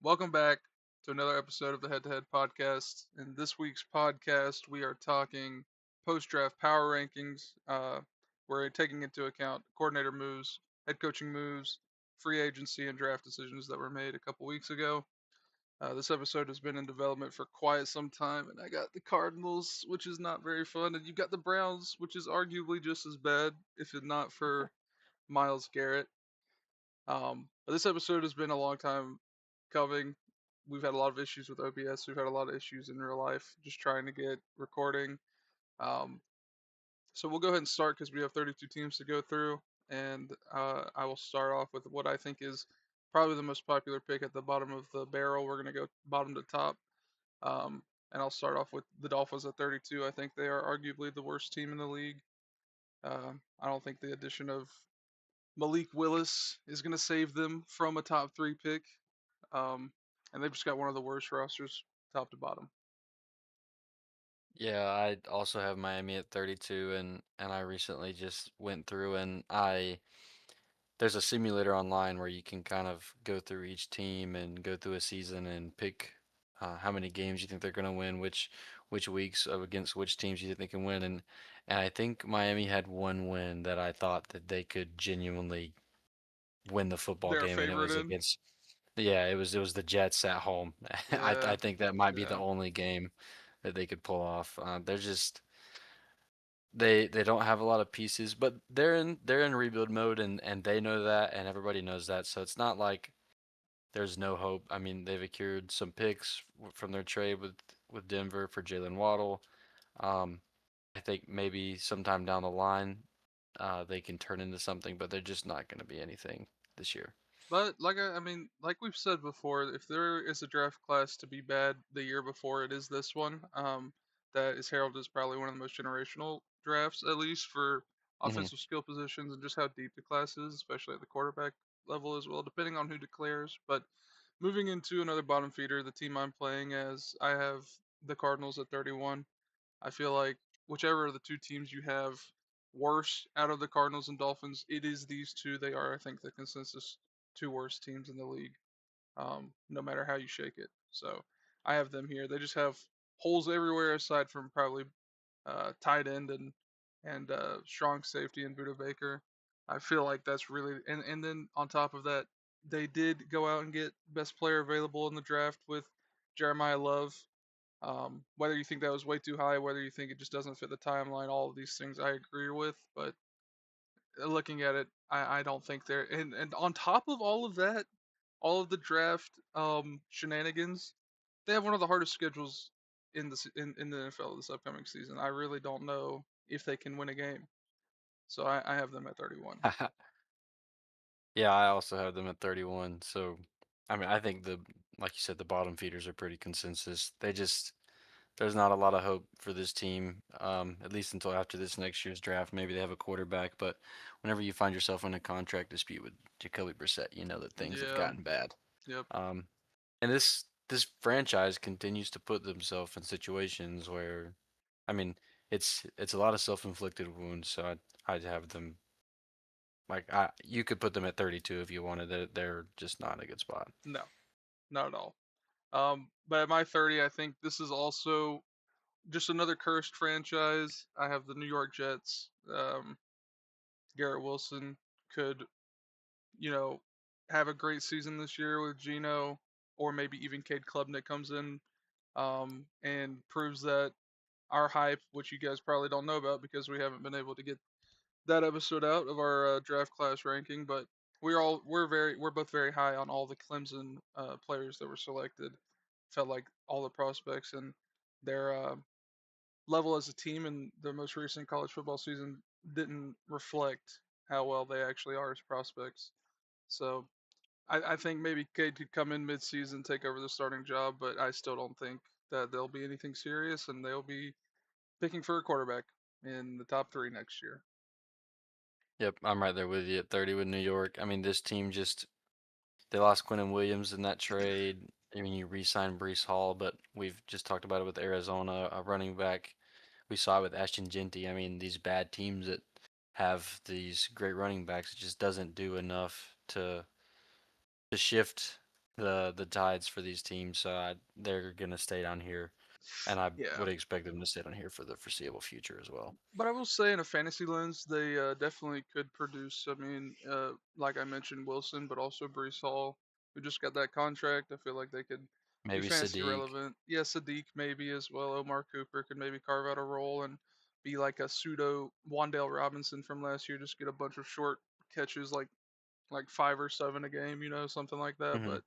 Welcome back to another episode of the Head to Head podcast. In this week's podcast, we are talking post draft power rankings. We're taking into account coordinator moves, head coaching moves, free agency, and draft decisions that were made a couple weeks ago. This episode has been in development for quite some time, and I got the Cardinals, which is not very fun, and you got the Browns, which is arguably just as bad, if it not for Miles Garrett. But this episode has been a long time coming. We've had a lot of issues with OBS. We've had a lot of issues in real life just trying to get recording. Um, so we'll go ahead and start because we have 32 teams to go through. And I will start off with what I think is probably the most popular pick at the bottom of the barrel. We're going to go bottom to top. And I'll start off with the Dolphins at 32. I think they are arguably the worst team in the league. I don't think the addition of Malik Willis is going to save them from a top three pick. Um, and they've just got one of the worst rosters, top to bottom. Yeah, I also have Miami at 32 and I recently just went through and I there's a simulator online where you can kind of go through each team and go through a season and pick how many games you think they're going to win, which weeks against which teams you think they can win and I think Miami had one win that I thought that they could genuinely win the football They're a game and it favorite was in. against it was the Jets at home. I Yeah, think that might be the yeah. only game that they could pull off. They're just they don't have a lot of pieces, but they're in rebuild mode and they know that and everybody knows that. So it's not like there's no hope. I mean, they've acquired some picks from their trade with Denver for Jalen Waddle. Um, I think maybe sometime down the line, they can turn into something, but they're just not going to be anything this year. But I mean, like we've said before, if there is a draft class to be bad the year before, it is this one. That is heralded as probably one of the most generational drafts, at least for Hmm. offensive skill positions and just how deep the class is, especially at the quarterback level as well, depending on who declares. But moving into another bottom feeder, the team I'm playing as, I have the Cardinals at 31. I feel like whichever of the two teams you have worse out of the Cardinals and Dolphins, it is these two. They are, I think, the consensus two worst teams in the league, no matter how you shake it. So I have them here. They just have holes everywhere aside from probably tight end and strong safety in Buda Baker. I feel like that's really and then on top of that, they did go out and get best player available in the draft with Jeremiah Love. Whether you think that was way too high, whether you think it just doesn't fit the timeline, all of these things I agree with. But looking at it, I don't think they're and on top of all of that, all of the draft shenanigans, they have one of the hardest schedules in the NFL this upcoming season. I really don't know if they can win a game. So I have them at 31. Yeah, I also have them at 31. So, I mean, I think like you said, the bottom feeders are pretty consensus. There's not a lot of hope for this team, at least until after this next year's draft. Maybe they have a quarterback, but whenever you find yourself in a contract dispute with Jacoby Brissett, you know that things have Yeah. gotten bad. Yep. Um, and this franchise continues to put themselves in situations where, I mean, it's a lot of self-inflicted wounds. So I'd have them you could put them at 32 if you wanted. They're just not in a good spot. No, not at all. But at my 30, I think this is also just another cursed franchise. I have the New York Jets. Garrett Wilson could, you know, have a great season this year with Gino, or maybe even Cade Klubnik comes in and proves that our hype, which you guys probably don't know about because we haven't been able to get that episode out of our draft class ranking, but we're both very high on all the Clemson players that were selected. Felt like all the prospects and their level as a team in the most recent college football season didn't reflect how well they actually are as prospects. So I think maybe Cade could come in mid-season, take over the starting job, but I still don't think that there'll be anything serious, and they'll be picking for a quarterback in the top three next year. Yep, I'm right there with you at 30 with New York. I mean, this team just they lost Quentin Williams in that trade. I mean, you re-signed Brees Hall, but we've just talked about it with Arizona, a running back. We saw it with Ashton Genty. I mean, these bad teams that have these great running backs, it just doesn't do enough to shift the tides for these teams, so they're gonna stay down here, and I Yeah. would expect them to stay down here for the foreseeable future as well. But I will say, in a fantasy lens, they definitely could produce. I mean, like I mentioned, Wilson, but also Brees Hall, who just got that contract. I feel like they could be Maybe fantasy Sadiq. relevant. Yeah, Sadiq maybe as well. Omar Cooper could maybe carve out a role and be like a pseudo Wandale Robinson from last year. Just get a bunch of short catches, like 5 or 7 a game, something like that. Hmm. But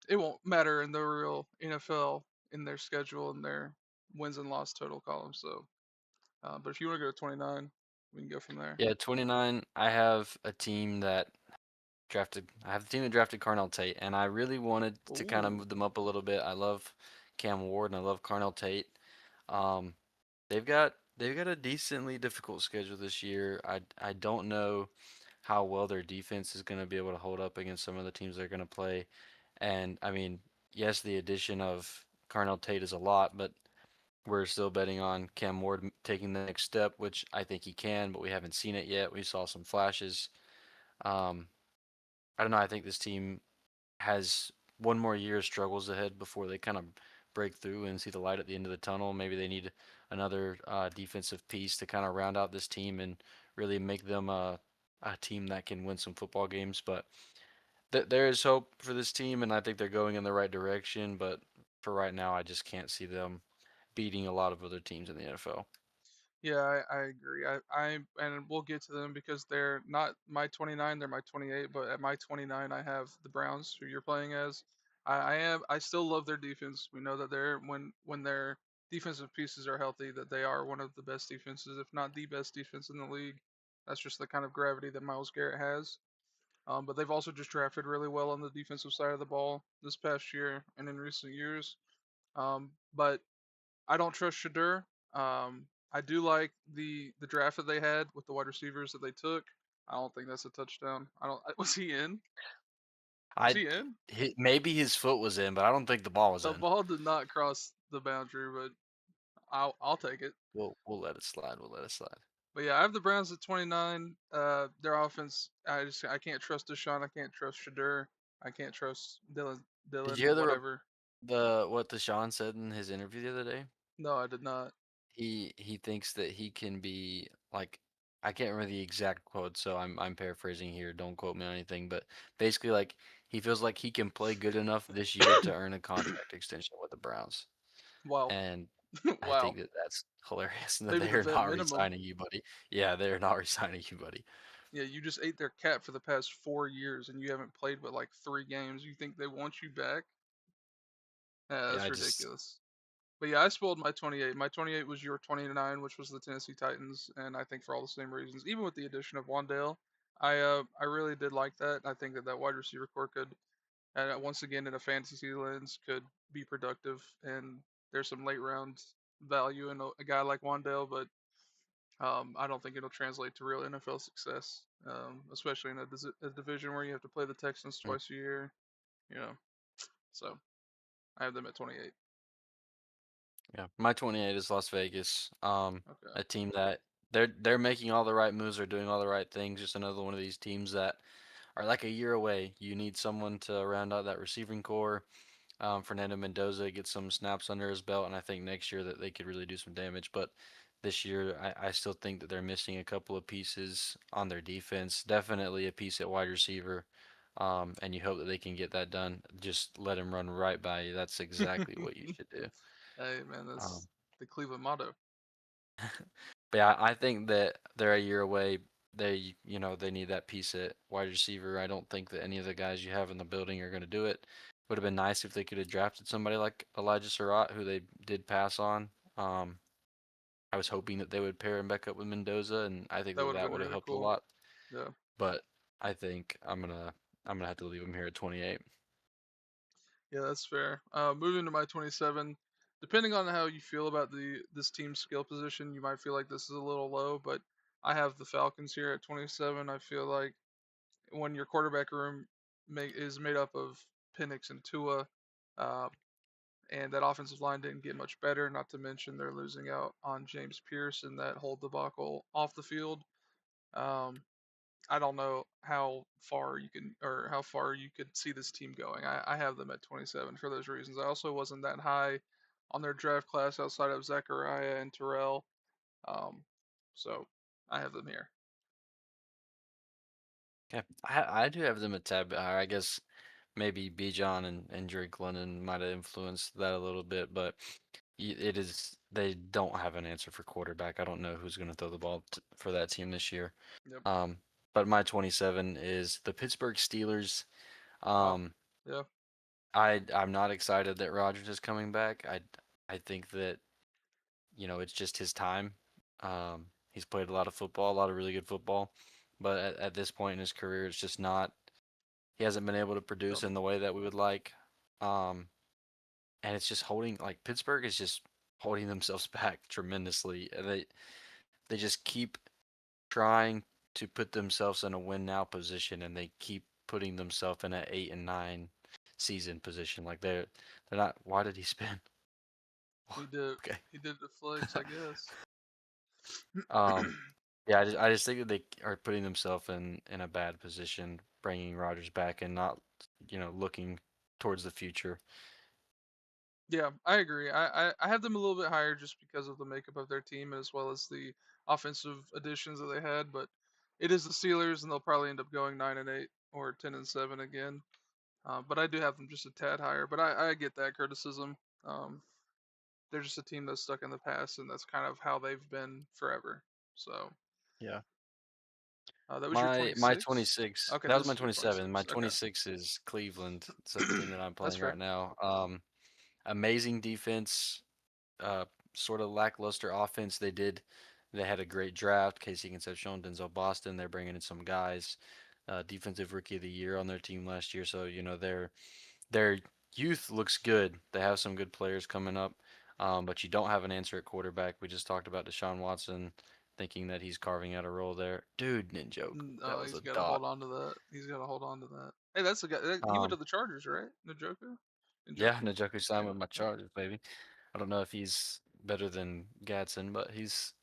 it won't matter in the real NFL in their schedule and their wins and loss total column. So. But if you want to go to 29, we can go from there. Yeah, 29. I have a team that drafted. I have the team that drafted Carnell Tate, and I really wanted to kind of Ooh, move them up a little bit. I love Cam Ward and I love Carnell Tate. Um, they've got a decently difficult schedule this year. I don't know how well their defense is going to be able to hold up against some of the teams they're going to play. And I mean, yes, the addition of Carnell Tate is a lot, but we're still betting on Cam Ward taking the next step, which I think he can, but we haven't seen it yet. We saw some flashes. Um, I don't know. I think this team has one more year of struggles ahead before they kind of break through and see the light at the end of the tunnel. Maybe they need another defensive piece to kind of round out this team and really make them a team that can win some football games. But there is hope for this team, and I think they're going in the right direction. But for right now, I just can't see them beating a lot of other teams in the NFL. yeah, I agree. And we'll get to them because they're not my 29, they're my 28. But at my 29, I have the Browns, who you're playing as. I still love their defense. We know that they're when their defensive pieces are healthy, that they are one of the best defenses, if not the best defense in the league. That's just the kind of gravity that Miles Garrett has. But they've also just drafted really well on the defensive side of the ball this past year and in recent years. But I don't trust Shadur. I do like the draft that they had with the wide receivers that they took. I don't think that's a touchdown. I don't. Was he in? Was I he in? maybe his foot was in, but I don't think the ball was The in. ball did not cross the boundary, but I'll take it. We'll let it slide. We'll let it slide. But yeah, I have the Browns at 29. Their offense, I can't trust Deshaun. I can't trust Shadur. I can't trust Did Dylan, you hear whatever. the what Deshaun said in his interview the other day? No, I did not. He thinks that he can be like, I can't remember the exact quote, so I'm paraphrasing here. Don't quote me on anything, but basically like he feels like he can play good enough this year to earn a contract extension with the Browns. Wow, And I wow. think that that's hilarious and that Maybe the they're vet not minimum. re-signing you, buddy. Yeah, they're not re-signing you, buddy. Yeah, you just ate their cat for the past 4 years and you haven't played but like 3 games. You think they want you back? Yeah, Yeah, that's I just ridiculous. But yeah, I spoiled my 28. My 28 was your 29, which was the Tennessee Titans, and I think for all the same reasons, even with the addition of Wandale, I really did like that. I think that that wide receiver core could, once again in a fantasy lens, could be productive, and there's some late round value in a guy like Wandale, but I don't think it'll translate to real NFL success, especially in a division where you have to play the Texans mm, twice a year. You know, so I have them at 28. yeah. My 28 is Las Vegas. Okay. A team that they're making all the right moves, they're doing all the right things. Just another one of these teams that are like a year away. You need someone to round out that receiving core. Fernando Mendoza gets some snaps under his belt, and I think next year that they could really do some damage. But this year, I still think that they're missing a couple of pieces on their defense. Definitely a piece at wide receiver. And you hope that they can get that done. Just let him run right by you. That's exactly what you should do. Hey man, that's Um, the Cleveland motto. but yeah, I think that they're a year away. They need that piece at wide receiver. I don't think that any of the guys you have in the building are going to do it. Would have been nice if they could have drafted somebody like Elijah Surratt, who they did pass on. I was hoping that they would pair him back up with Mendoza, and I think That that would have that been would have really helped a cool. lot. Yeah. But I think I'm gonna have to leave him here at 28. Yeah, that's fair. Moving to my 27. Depending on how you feel about this team's skill position, you might feel like this is a little low, but I have the Falcons here at 27. I feel like when your quarterback room is made up of Penix and Tua, uh, and that offensive line didn't get much better. Not to mention they're losing out on James Pierce and that whole debacle off the field. Um, I don't know how far you can or how far you could see this team going. I have them at 27 for those reasons. I also wasn't that high on their draft class outside of Zachariah and Terrell. Um, so I have them here. Okay, I do have them a tad bit higher. I guess maybe Bijan and Drake London might have influenced that a little bit, but it is they don't have an answer for quarterback. I don't know who's going to throw the ball for that team this year. Yep. Um, but my 27 is the Pittsburgh Steelers. Wow. Um, Yeah. I'm not excited that Rodgers is coming back. I think that it's just his time. He's played a lot of football, a lot of really good football, but at this point in his career, it's just not. He hasn't been able to Yep. produce in the way that we would like. Um, and it's just holding like Pittsburgh is just holding themselves back tremendously. And they just keep trying to put themselves in a win now position, and they keep putting themselves in an 8 and 9 season position. Like they're not. Why did he spin? He did. Okay. He did the flex, I guess. Um, yeah, I just think that they are putting themselves in a bad position, bringing Rodgers back and not, looking towards the future. Yeah, I agree. I have them a little bit higher just because of the makeup of their team as well as the offensive additions that they had. But it is the Steelers, and they'll probably end up going 9-8 or 10-7 again. But I do have them just a tad higher. But I get that criticism. Um, they're just a team that's stuck in the past, and that's kind of how they've been forever. So Yeah. that was your My 26. 26, Okay, that was this my is your 27. My 26. Okay, 26 is Cleveland. So the team that I'm that's playing fair. right now. Amazing defense, sort of lackluster offense. They had a great draft. Casey Concepcion, Denzel Boston. They're bringing in some guys. Defensive Rookie of the Year on their team last year. So their youth looks good. They have some good players coming up, but you don't have an answer at quarterback. We just talked about Deshaun Watson, thinking that he's carving out a role there. Dude, joke. That Oh, was he's a got to dot. hold on to that. He's got to hold on to that. Hey, that's the guy. He went to Um, the Chargers, right? Njoku? yeah, Njoku? Njoku signed Yeah. with my Yep. Chargers, baby. I don't know if he's better than Gadsden, but he's,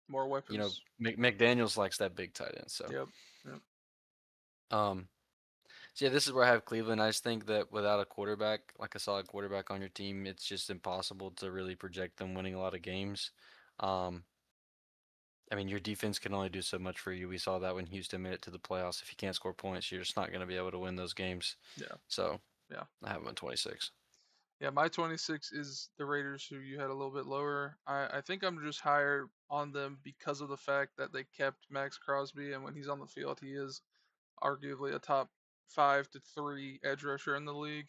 More weapons. McDaniels likes that big tight end. So, Yep. Yep. um, so yeah, this is where I have Cleveland. I just think that without a quarterback, like a solid quarterback on your team, it's just impossible to really project them winning a lot of games. Um, I mean, your defense can only do so much for you. We saw that when Houston made it to the playoffs. If you can't score points, you're just not going to be able to win those games. Yeah. So Yeah. I have them at 26. Yeah. My 26 is the Raiders, who you had a little bit lower. I think I'm just higher on them because of the fact that they kept Max Crosby, and when he's on the field, he is arguably a top 5 to 3 edge rusher in the league.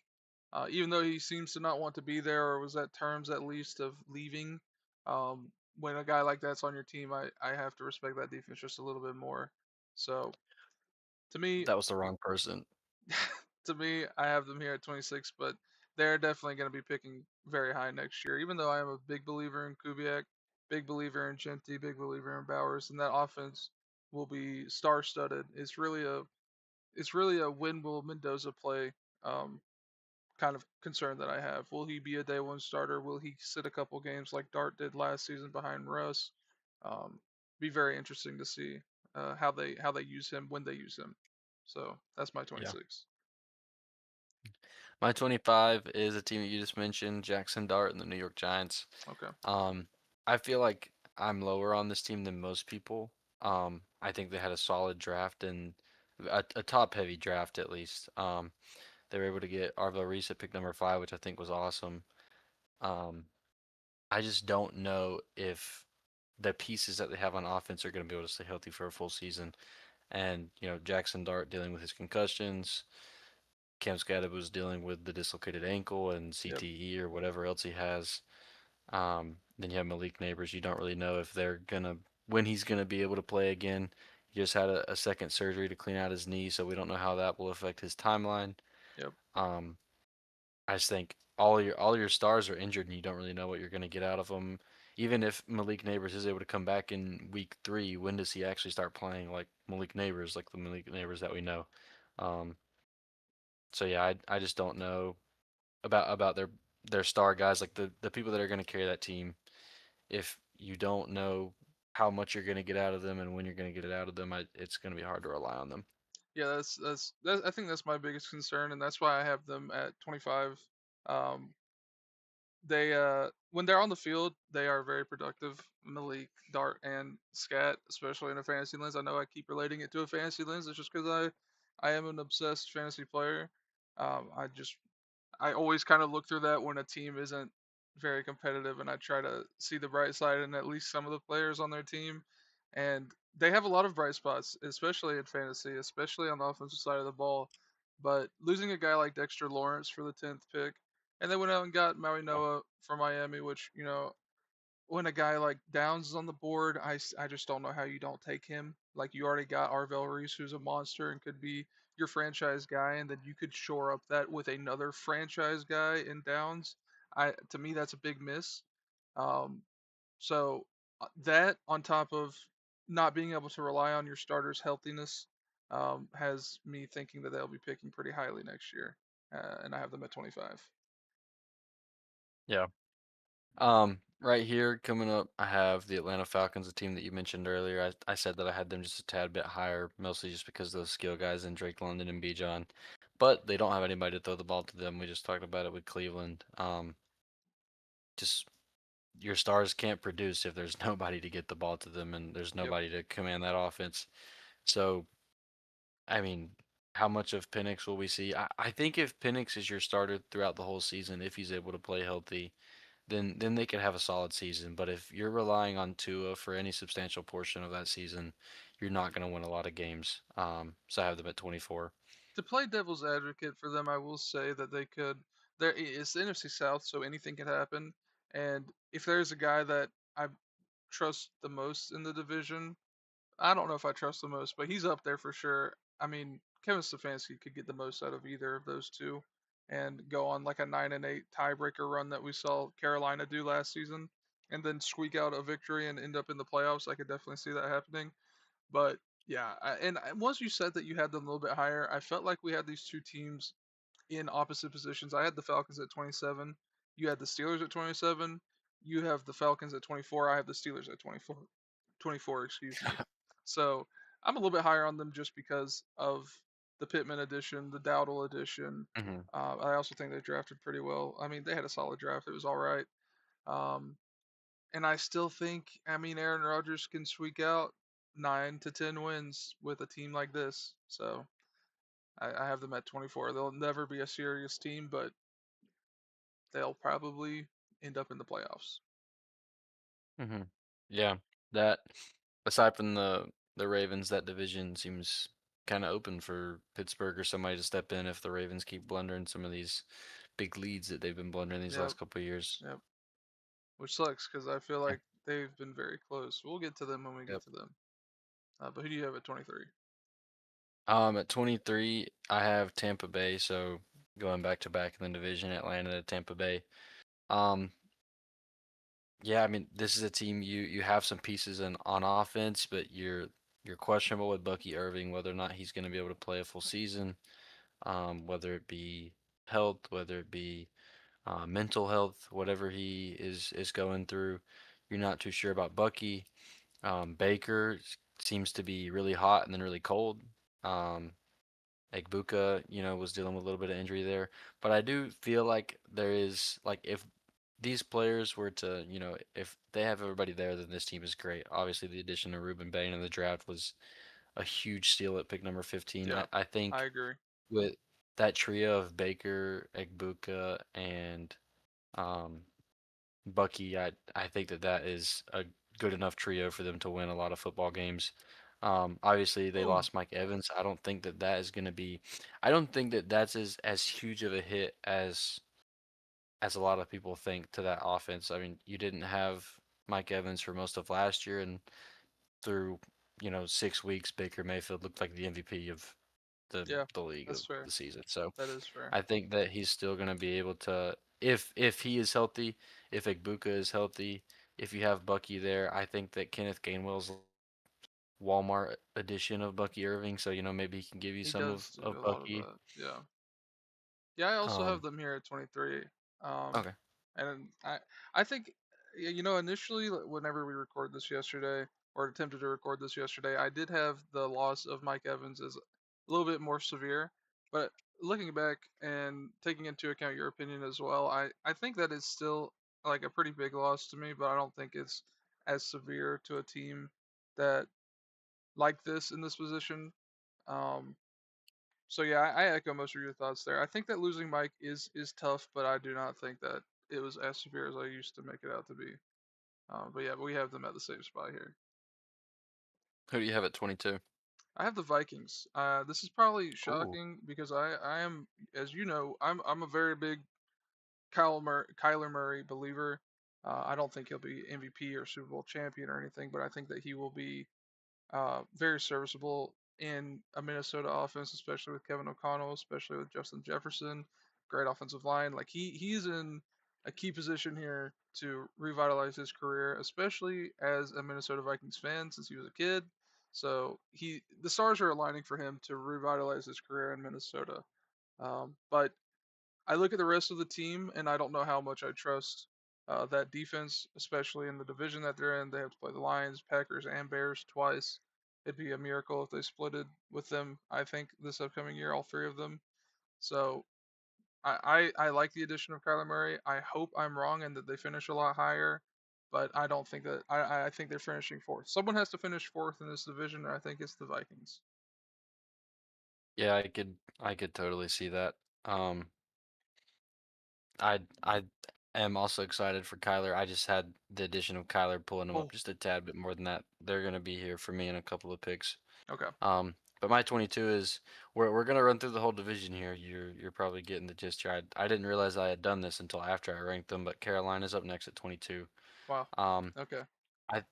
Even though he seems to not want to be there or was at terms at least of leaving, when a guy like that's on your team, I have to respect that defense just a little bit more. So to me, That was the wrong person. to me, I have them here at 26, but they're definitely going to be picking very high next year. Even though I am a big believer in Kubiak, big believer in Genty, big believer in Bowers, and that offense will be star-studded. It's really a when will Mendoza play um, kind of concern that I have. Will he be a day one starter? Will he sit a couple games like Dart did last season behind Russ? Um, be very interesting to see how they use him when they use him. So that's my Yeah. 26. My 25 is a team that you just mentioned, Jackson Dart and the New York Giants. Okay. Um, I feel like I'm lower on this team than most people. I think they had a solid draft and a top-heavy draft at least. They were able to get Arvo Reese at pick number 5, which I think was awesome. Um, I just don't know if the pieces that they have on offense are going to be able to stay healthy for a full season. And, Jackson Dart dealing with his concussions, Cam Skattebo was dealing with the dislocated ankle and Yep. CTE or whatever else he has. Then you have Malik Neighbors. You don't really know if when he's gonna be able to play again. He just had a second surgery to clean out his knee, so we don't know how that will affect his timeline. Yep. Um, I just think all your stars are injured, and you don't really know what you're gonna get out of them. Even if Malik Neighbors is able to come back in week 3, when does he actually start playing like Malik Neighbors, like the Malik Neighbors that we know? Um, so yeah, I just don't know about their star guys, like the people that are going to carry that team. If you don't know how much you're going to get out of them and when you're going to get it out of them, it's going to be hard to rely on them. Yeah, I think that's my biggest concern, and that's why I have them at 25. Um, they when they're on the field, they are very productive. Malik, Dart, and Scat, especially in a fantasy lens. I know I keep relating it to a fantasy lens. It's just because I am an obsessed fantasy player. I just I always kind of look through that when a team isn't very competitive, and I try to see the bright side in at least some of the players on their team. And they have a lot of bright spots, especially in fantasy, especially on the offensive side of the ball. But losing a guy like Dexter Lawrence for the 10th pick, and they went out and got Maui Noah from Miami, which, when a guy like Downs is on the board, I just don't know how you don't take him. Like, you already got Arvell Reese, who's a monster and could be your franchise guy, and then you could shore up that with another franchise guy in Downs. To me, that's a big miss. Um, so that on top of not being able to rely on your starters' healthiness, has me thinking that they'll be picking pretty highly next year, and I have them at 25. Yeah. Right here coming up, I have the Atlanta Falcons, a team that you mentioned earlier. I said that I had them just a tad bit higher, mostly just because of those skill guys in Drake London and Bijan. But they don't have anybody to throw the ball to them. We just talked about it with Cleveland. Just your stars can't produce if there's nobody to get the ball to them and there's Yep. nobody to command that offense. So, I mean, how much of Penix will we see? I think if Penix is your starter throughout the whole season, if he's able to play healthy, then they could have a solid season. But if you're relying on Tua for any substantial portion of that season, you're not going to win a lot of games. So I have them at 24. To play devil's advocate for them, I will say that they could. It's the NFC South, so anything can happen. And if there's a guy that I trust the most in the division, I don't know if I trust the most, but he's up there for sure. I mean, Kevin Stefanski could get the most out of either of those two, and go on like a 9-8 tiebreaker run that we saw Carolina do last season, and then squeak out a victory and end up in the playoffs. I could definitely see that happening. But yeah, once you said that you had them a little bit higher, I felt like we had these two teams in opposite positions. I had the Falcons at 27. You had the Steelers at 27. You have the Falcons at 24. I have the Steelers at 24. 24, excuse me. So I'm a little bit higher on them just because of the Pittman edition, the Dowdle edition. Hmm. I also think they drafted pretty well. I mean, they had a solid draft. It was all right. Um, and I still think, I mean, Aaron Rodgers can squeak out 9 to 10 wins with a team like this. So I have them at 24. They'll never be a serious team, but they'll probably end up in the playoffs. Hmm. Yeah, that aside from the Ravens, that division seems kind of open for Pittsburgh or somebody to step in if the Ravens keep blundering some of these big leads that they've been blundering these Yep, last couple of years. yep. Which sucks because I feel Yeah. like they've been very close. We'll get to them when we get Yep. to them. But who do you have at 23? At 23, I have Tampa Bay, so going back to back in the division, Atlanta to Tampa Bay. Um, yeah, I mean, this is a team you have some pieces on offense, but you're questionable with Bucky Irving whether or not he's going to be able to play a full season, whether it be health, whether it be mental health, whatever he is going through. You're not too sure about Bucky. Baker seems to be really hot and then really cold. Um, Egbuka, was dealing with a little bit of injury there. But I do feel like there is like if these players were to, if they have everybody there, then this team is great. Obviously, the addition of Ruben Bain in the draft was a huge steal at pick number 15. Yeah, I I think agree. with that trio of Baker, Egbuka, and um, Bucky, I think that is a good enough trio for them to win a lot of football games. Obviously, they Oh, lost Mike Evans. I don't think that is going to be. I don't think that that's as huge of a hit as a lot of people think to that offense. I mean, you didn't have Mike Evans for most of last year, and through 6 weeks, Baker Mayfield looked like the MVP of the yeah, the league of that's fair. the season. So That is fair. I think that he's still going to be able to, if he is healthy, if Egbuka is healthy, if you have Bucky there, I think that Kenneth Gainwell's Walmart edition of Bucky Irving. So maybe he can give you He some does do of a lot of Bucky. that. Yeah. Yeah, I also have Um, them here at 23. Um, okay. and I think, initially, whenever we recorded this yesterday, or attempted to record this yesterday, I did have the loss of Mike Evans as a little bit more severe. But looking back and taking into account your opinion as well, I think that is still like a pretty big loss to me, but I don't think it's as severe to a team that like this in this position. Um, so yeah, I echo most of your thoughts there. I think that losing Mike is tough, but I do not think that it was as severe as I used to make it out to be. But yeah, we have them at the same spot here. Who do you have at 22? I have the Vikings. This is probably Ooh. shocking because I am, as you know, I'm a very big Kyler Murray believer. I don't think he'll be MVP or Super Bowl champion or anything, but I think that he will be very serviceable in a Minnesota offense, especially with Kevin O'Connell, especially with Justin Jefferson. Great offensive line. Like he's in a key position here to revitalize his career, especially as a Minnesota Vikings fan since he was a kid. So the stars are aligning for him to revitalize his career in Minnesota. But I look at the rest of the team, and I don't know how much I trust that defense, especially in the division that they're in. They have to play the Lions, Packers, and Bears twice. It'd be a miracle if they splitted with them. I think this upcoming year, all three of them. So I like the addition of Kyler Murray. I hope I'm wrong and that they finish a lot higher, but I don't think that I think they're finishing fourth. Someone has to finish fourth in this division, and I think it's the Vikings. Yeah, I could totally see that. Um, I am also excited for Kyler. I just had the addition of Kyler pulling him up Oh, just a tad bit more than that. They're gonna be here for me in a couple of picks. okay. But my 22 is we're gonna run through the whole division here. You're probably getting the gist here. I didn't realize I had done this until after I ranked them, but Carolina's up next at 22. Wow. Um, Okay. I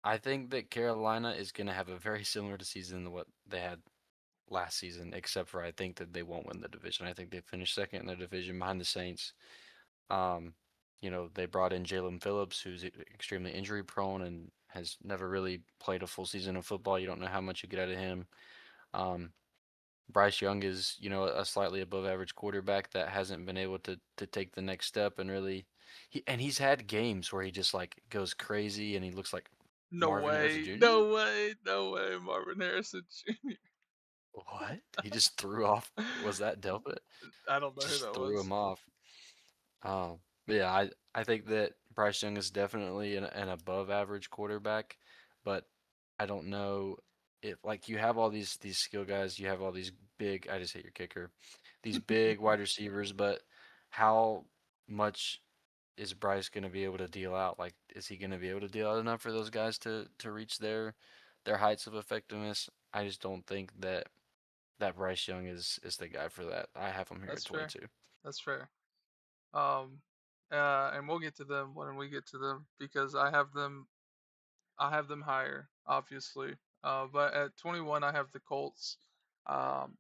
I think that Carolina is gonna have a very similar to season to what they had last season, except for I think that they won't win the division. I think they finished second in the division behind the Saints. Um, they brought in Jalen Phillips, who's extremely injury prone and has never really played a full season of football. You don't know how much you get out of him. Um, Bryce Young is, a slightly above average quarterback that hasn't been able to take the next step and really he's had games where he just like goes crazy and he looks like No Marvin Harrison way. Jr. No way. No way. Marvin Harrison Jr. What? He just threw off. Was that Delpit? I don't know who Just that threw was. him off. But yeah, I think that Bryce Young is definitely an above average quarterback, but I don't know if like you have all these skill guys, you have all these big. I just hate your kicker. These big wide receivers, but how much is Bryce going to be able to deal out? Like, is he going to be able to deal out enough for those guys to reach their heights of effectiveness? I just don't think that Bryce Young is the guy for that. I have him here at That's fair. 22. That's fair. Um, and we'll get to them when we get to them because I have them higher, obviously. But at 21, I have the Colts. Um,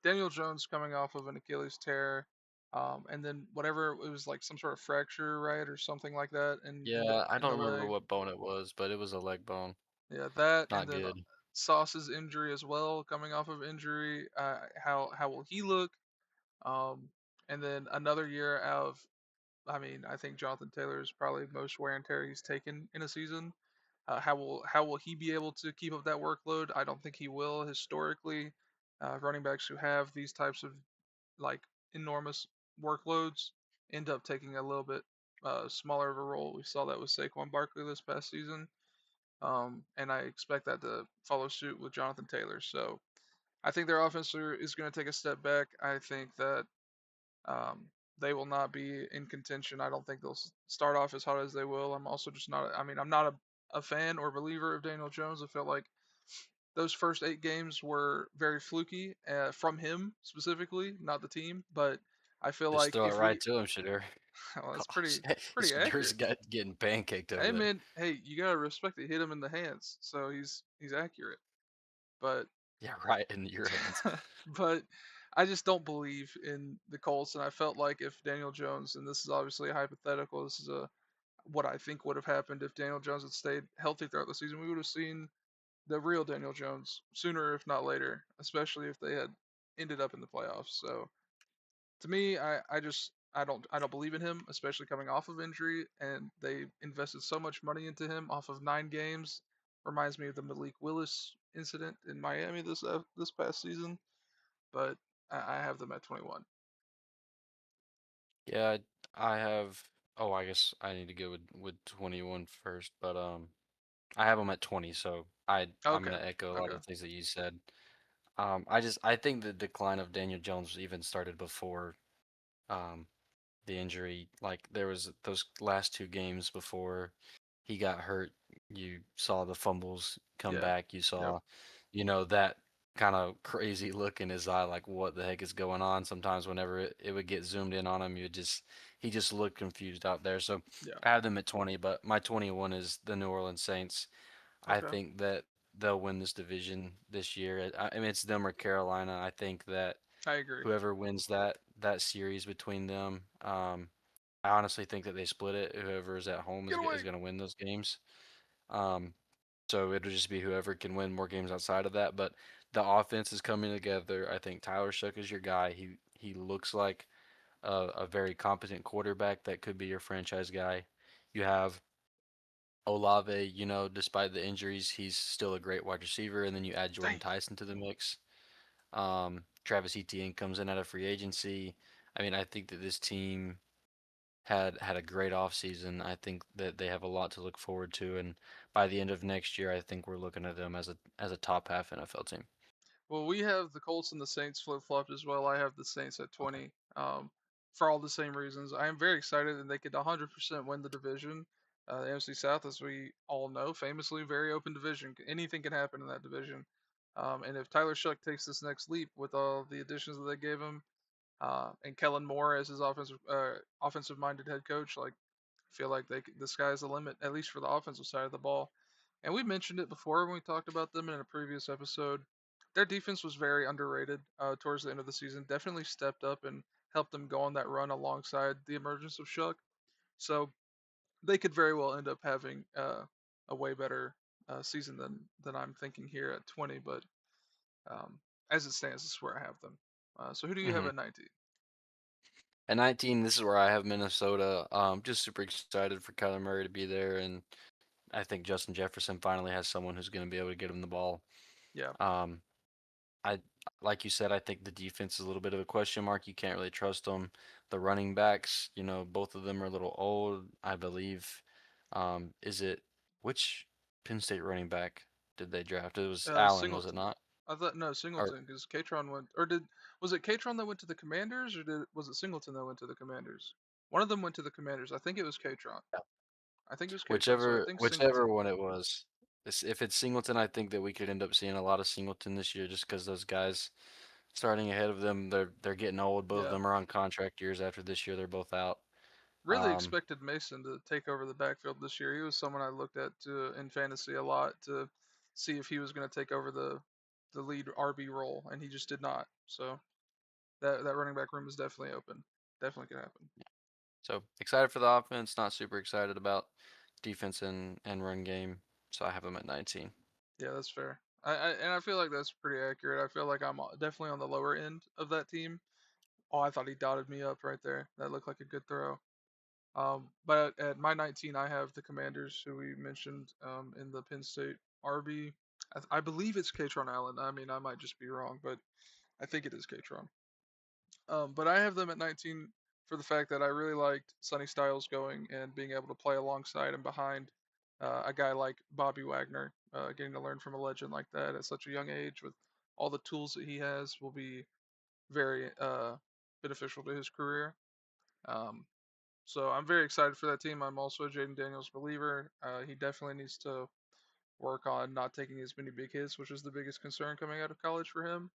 Daniel Jones coming off of an Achilles tear, and then whatever it was like some sort of fracture, right, or something like that, Yeah, I in don't the remember leg. what bone it was, but it was a leg bone. Yeah, that, and Not then good. Sauce's injury as well, coming off of injury. How will he look? Um, and then another year out of, I mean, I think Jonathan Taylor is probably most wear and tear he's taken in a season. How will he be able to keep up that workload? I don't think he will. Historically, running backs who have these types of like enormous workloads end up taking a little bit smaller of a role. We saw that with Saquon Barkley this past season, and I expect that to follow suit with Jonathan Taylor. So I think their offense is going to take a step back. I think that um, they will not be in contention. I don't think they'll start off as hot as they will. I'm also just not. I mean, I'm not a fan or believer of Daniel Jones. I felt like those first 8 games were very fluky from him specifically, not the team. But I feel Just like throw it if right we, to him, Shadur. well, that's Gosh, pretty Shadur's accurate. got getting pancaked over Hey there. man, hey, you gotta respect it. Hit him in the hands, so he's accurate. But Yeah, right in your hands. but I just don't believe in the Colts, and I felt like if Daniel Jones, and this is obviously a hypothetical, this is a what I think would have happened if Daniel Jones had stayed healthy throughout the season, we would have seen the real Daniel Jones sooner, if not later, especially if they had ended up in the playoffs. So to me, I don't believe in him, especially coming off of injury, and they invested so much money into him off of 9 games. Reminds me of the Malik Willis incident in Miami this past season, but I have them at 21. Yeah, I have. Oh, I guess I need to go with 21 first, but I have them at 20, so I'm Okay, gonna echo a lot of okay, the things that you said. I think the decline of Daniel Jones even started before um the injury. Like there was those last two games before he got hurt. You saw the fumbles come yeah, back. You yep, saw, that kind of crazy look in his eye, like what the heck is going on. Sometimes whenever it would get zoomed in on him, he just looked confused out there. So yeah, I have them at 20, but my 21 is the New Orleans Saints. I okay. think that they'll win this division this year. I mean, it's them or Carolina. I think that I agree. whoever wins that series between them, I honestly think that they split it. Whoever is at home Get is away. going to win those games. Um, so it'll just be whoever can win more games outside of that. But the offense is coming together. I think Tyler Shook is your guy. He looks like a very competent quarterback that could be your franchise guy. You have Olave, despite the injuries, he's still a great wide receiver. And then you add Jordan Dang. Tyson to the mix. Travis Etienne comes in out of free agency. I mean, I think that this team had a great offseason. I think that they have a lot to look forward to, and by the end of next year, I think we're looking at them as a top half NFL team. Well, we have the Colts and the Saints flip flopped as well. I have the Saints at Okay. 20, for all the same reasons. I am very excited that they could 100% win the division. The NFC South, as we all know, famously very open division. Anything can happen in that division. And if Tyler Shuck takes this next leap with all the additions that they gave him, and Kellen Moore as his offensive minded head coach, like I feel like the sky's the limit, at least for the offensive side of the ball. And we mentioned it before when we talked about them in a previous episode. Their defense was very underrated towards the end of the season. Definitely stepped up and helped them go on that run alongside the emergence of Shuck. So they could very well end up having a way better season than I'm thinking here at 20. But um, as it stands, this is where I have them. So who do you have hmm at 19? At 19, this is where I have Minnesota. Just super excited for Kyler Murray to be there, and I think Justin Jefferson finally has someone who's going to be able to get him the ball. Yeah, Um, I like you said, I think the defense is a little bit of a question mark. You can't really trust them. The running backs, both of them are a little old, I believe. Is it which Penn State running back did they draft? It was Allen, was it Singleton. not? I thought no Or Singleton because Katron went or did was it Katron that went to the Commanders or was it Singleton that went to the Commanders? One of them went to the Commanders. I think it was Katron. I think it was Katron. So I think whichever Singleton. one it was. If it's Singleton, I think that we could end up seeing a lot of Singleton this year, just because those guys starting ahead of them, they're getting old. Both of Yeah, them are on contract years after this year. They're both out. really Um, expected Mason to take over the backfield this year. He was someone I looked at in fantasy a lot to see if he was going to take over the lead RB role, and he just did not. So that running back room is definitely open. Definitely could happen. So excited for the offense, not super excited about defense and run game. So I have them at 19. Yeah, that's fair. I feel like that's pretty accurate. I feel like I'm definitely on the lower end of that team. Oh, I thought he dotted me up right there. That looked like a good throw. But at my 19, I have the Commanders, who we mentioned in the Penn State RB. I believe it's Katron Allen. I mean, I might just be wrong, but I think it is Katron. But I have them at 19 for the fact that I really liked Sonny Styles going and being able to play alongside and behind a guy like Bobby Wagner. Getting to learn from a legend like that at such a young age with all the tools that he has will be very beneficial to his career. Um, so I'm very excited for that team. I'm also a Jaden Daniels believer. He definitely needs to work on not taking as many big hits, which is the biggest concern coming out of college for him.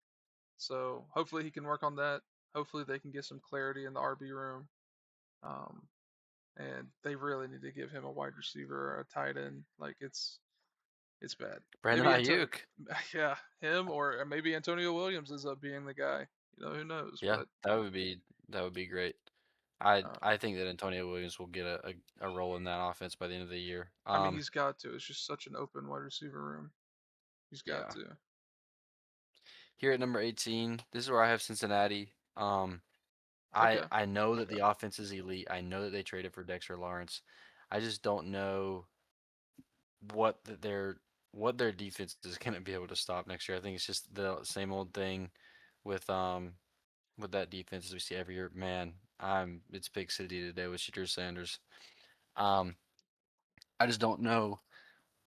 So hopefully he can work on that. Hopefully they can get some clarity in the RB room. Um, and they really need to give him a wide receiver or a tight end. Like it's bad. Brandon Maybe Antonio, Ayuk. yeah, him or maybe Antonio Williams ends up being the guy. Who knows? Yeah, But that would be great. I uh, I think that Antonio Williams will get a role in that offense by the end of the year. I mean, he's got to. It's just such an open wide receiver room. He's got Yeah. to. Here at number 18, this is where I have Cincinnati. Okay. I know that the offense is elite. I know that they traded for Dexter Lawrence. I just don't know what they're. what their defense is going to be able to stop next year. I think it's just the same old thing with with that defense as we see every year. Man, it's big city today with Shedeur Sanders. Um, I just don't know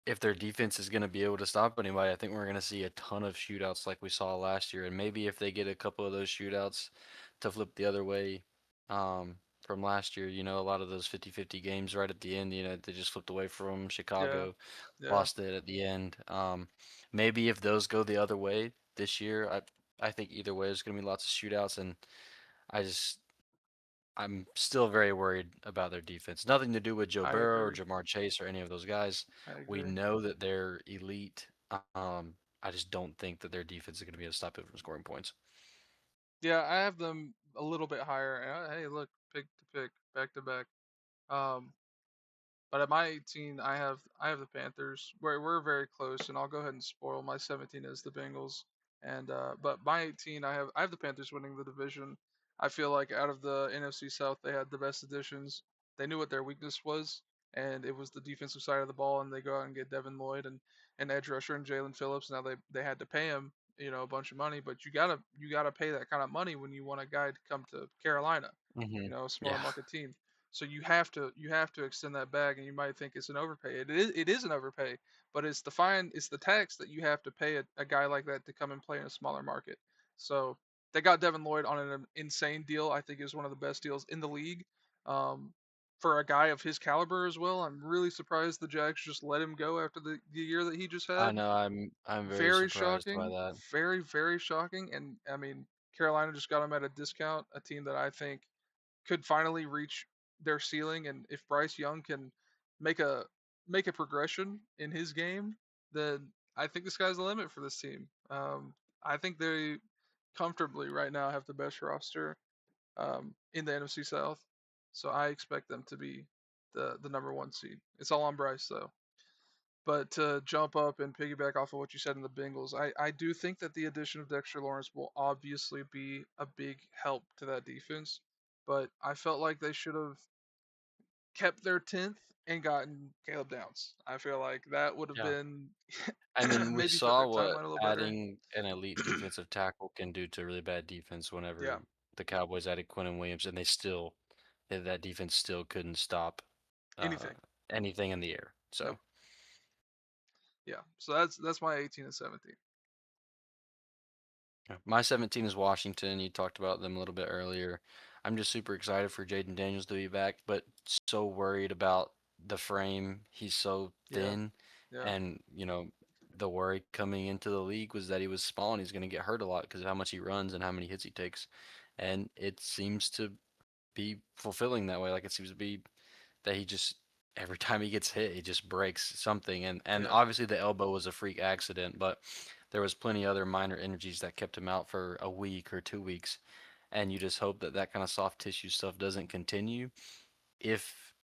if their defense is going to be able to stop anybody. I think we're going to see a ton of shootouts like we saw last year, and maybe if they get a couple of those shootouts to flip the other way from last year, a lot of those 50-50 games right at the end, they just flipped away from Yeah, Chicago, yeah, lost it at the end. Maybe if those go the other way this year, I think either way there's going to be lots of shootouts, and I just I'm still very worried about their defense. Nothing to do with Joe I Burrow or agree. Jamar Chase or any of those guys. I We agree. know that they're elite. I just don't think that their defense is going to be able to stop it from scoring points. Yeah, I have them a little bit higher. And hey, look, pick to pick, back to back. Um, But at my 18, I have the Panthers. We're very close, and I'll go ahead and spoil my 17 is the Bengals. And but my 18, I have the Panthers winning the division. I feel like out of the NFC South, they had the best additions. They knew what their weakness was, and it was the defensive side of the ball. And they go out and get Devin Lloyd and edge rusher and Jalen Phillips. Now they had to pay him, a bunch of money, but you gotta pay that kind of money when you want a guy to come to Carolina, a smaller Yeah, market team. So you have to extend that bag, and you might think it's an overpay. It is an overpay, but it's the tax that you have to pay a guy like that to come and play in a smaller market. So they got Devin Lloyd on an insane deal. I think it was one of the best deals in the league. Um, for a guy of his caliber as well, I'm really surprised the Jags just let him go after the year that he just I had. know. I'm very Very surprised by shocking, that. very very shocking. And I mean, Carolina just got him at a discount. A team that I think could finally reach their ceiling, and if Bryce Young can make a make a progression in his game, then I think the sky's the limit for this team. I think they comfortably right now have the best roster in the NFC South, so I expect them to be the number one seed. It's all on Bryce though. But to jump up and piggyback off of what you said in the Bengals, I do think that the addition of Dexter Lawrence will obviously be a big help to that defense. But I felt like they should have kept their 10th and gotten Caleb Downs. I feel like that would have Yeah. been I mean, we maybe fit saw their what timeline a little better. adding an elite defensive tackle can do to really bad defense Yeah, whenever the Cowboys added Quinnen Williams, and that defense still couldn't stop uh, anything. anything in the air. Nope. So. Yeah. So that's my 18 and 17. Yeah. My 17 is Washington. You talked about them a little bit earlier. I'm just super excited for Jaden Daniels to be back, but so worried about the frame. He's so Yeah. thin, Yeah. and the worry coming into the league was that he was small and he's going to get hurt a lot because of how much he runs and how many hits he takes. And it seems to be fulfilling that way. Like it seems to be that he just every time he gets hit, he just breaks something. And Yeah. obviously the elbow was a freak accident, but there was plenty other minor injuries that kept him out for a week or 2 weeks. And you just hope that that kind of soft tissue stuff doesn't continue. If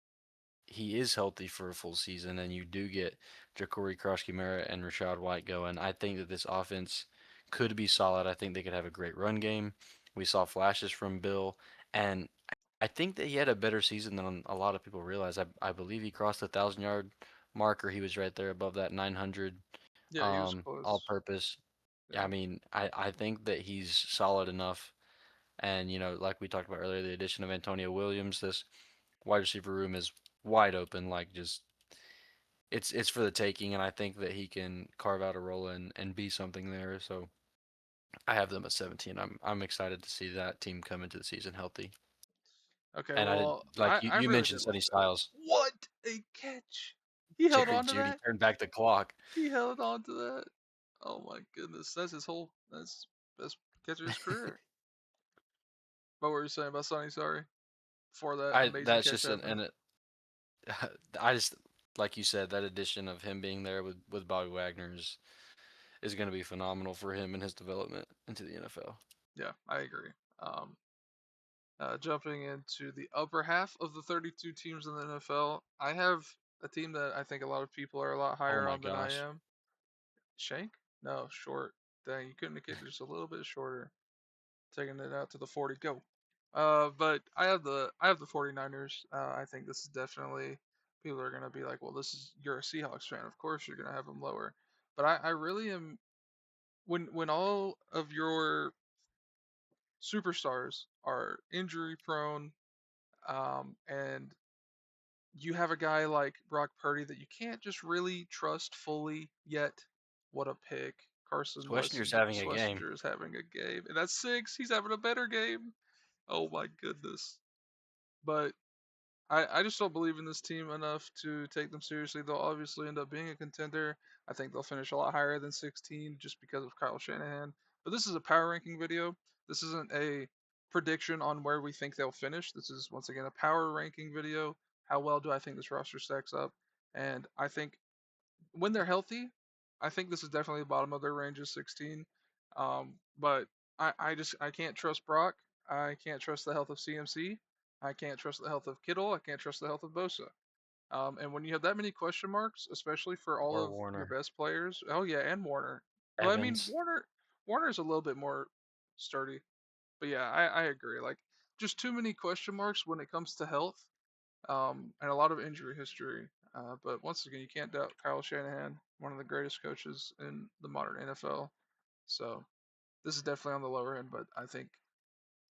he is healthy for a full season and you do get Ja'Cory Krashke-Merritt and Rashad White going, I think that this offense could be solid. I think they could have a great run game. We saw flashes from Bill, and I think that he had a better season than a lot of people realize. I believe he crossed the 1,000 yard marker. He was right there above that 900 Yeah. He was all close. purpose. I Yeah. mean, I think that he's solid enough. And, like we talked about earlier, the addition of Antonio Williams, this wide receiver room is wide open. Like, just it's for the taking, and I think that he can carve out a role and be something there. So I have them at 17. I'm excited to see that team come into the season healthy. Okay. And I did, Well, like I you really mentioned, did like Sonny that. Styles. What a catch! He held Jerry on to Judy that. turned back the clock. He held on to that. Oh my goodness, that's best catch of his career. What were you saying about Sonny? Sorry, before that I amazing that's catch just happened. I just like you said, that addition of him being there with Bobby Wagner is going to be phenomenal for him and his development into the NFL. Yeah, I agree. Um, Jumping into the upper half of the 32 teams in the NFL, I have a team that I think a lot of people are a lot Oh higher my on than I gosh. am. Shank? No, short. Dang, you couldn't have kicked it just a little bit shorter. Taking it out to the 40. Go. But I have the 49ers. I think this is definitely people are gonna be like, well, you're a Seahawks fan, of course you're gonna have them lower. But I really am when all of your superstars are injury prone, and you have a guy like Brock Purdy that you can't just really trust fully yet. What a pick. Carson Schwarzenegger's having a game. Schlesinger is having a game. And that's 6. He's having a better game. Oh my goodness. But I just don't believe in this team enough to take them seriously. They'll obviously end up being a contender. I think they'll finish a lot higher than 16 just because of Kyle Shanahan. But this is a power ranking video. This isn't a prediction on where we think they'll finish. This is, once again, a power ranking video. How well do I think this roster stacks up? And I think when they're healthy, I think this is definitely the bottom of their range is 16. But I can't trust Brock. I can't trust the health of CMC. I can't trust the health of Kittle. I can't trust the health of Bosa. And when you have that many question marks, especially for all Or of your Warner. best players, oh yeah, and Warner. Well, I mean Evans. Warner's a little bit more sturdy, but yeah, I agree. Like just too many question marks when it comes to health, and a lot of injury history. But once again, you can't doubt Kyle Shanahan, one of the greatest coaches in the modern NFL. So this is definitely on the lower end, but I think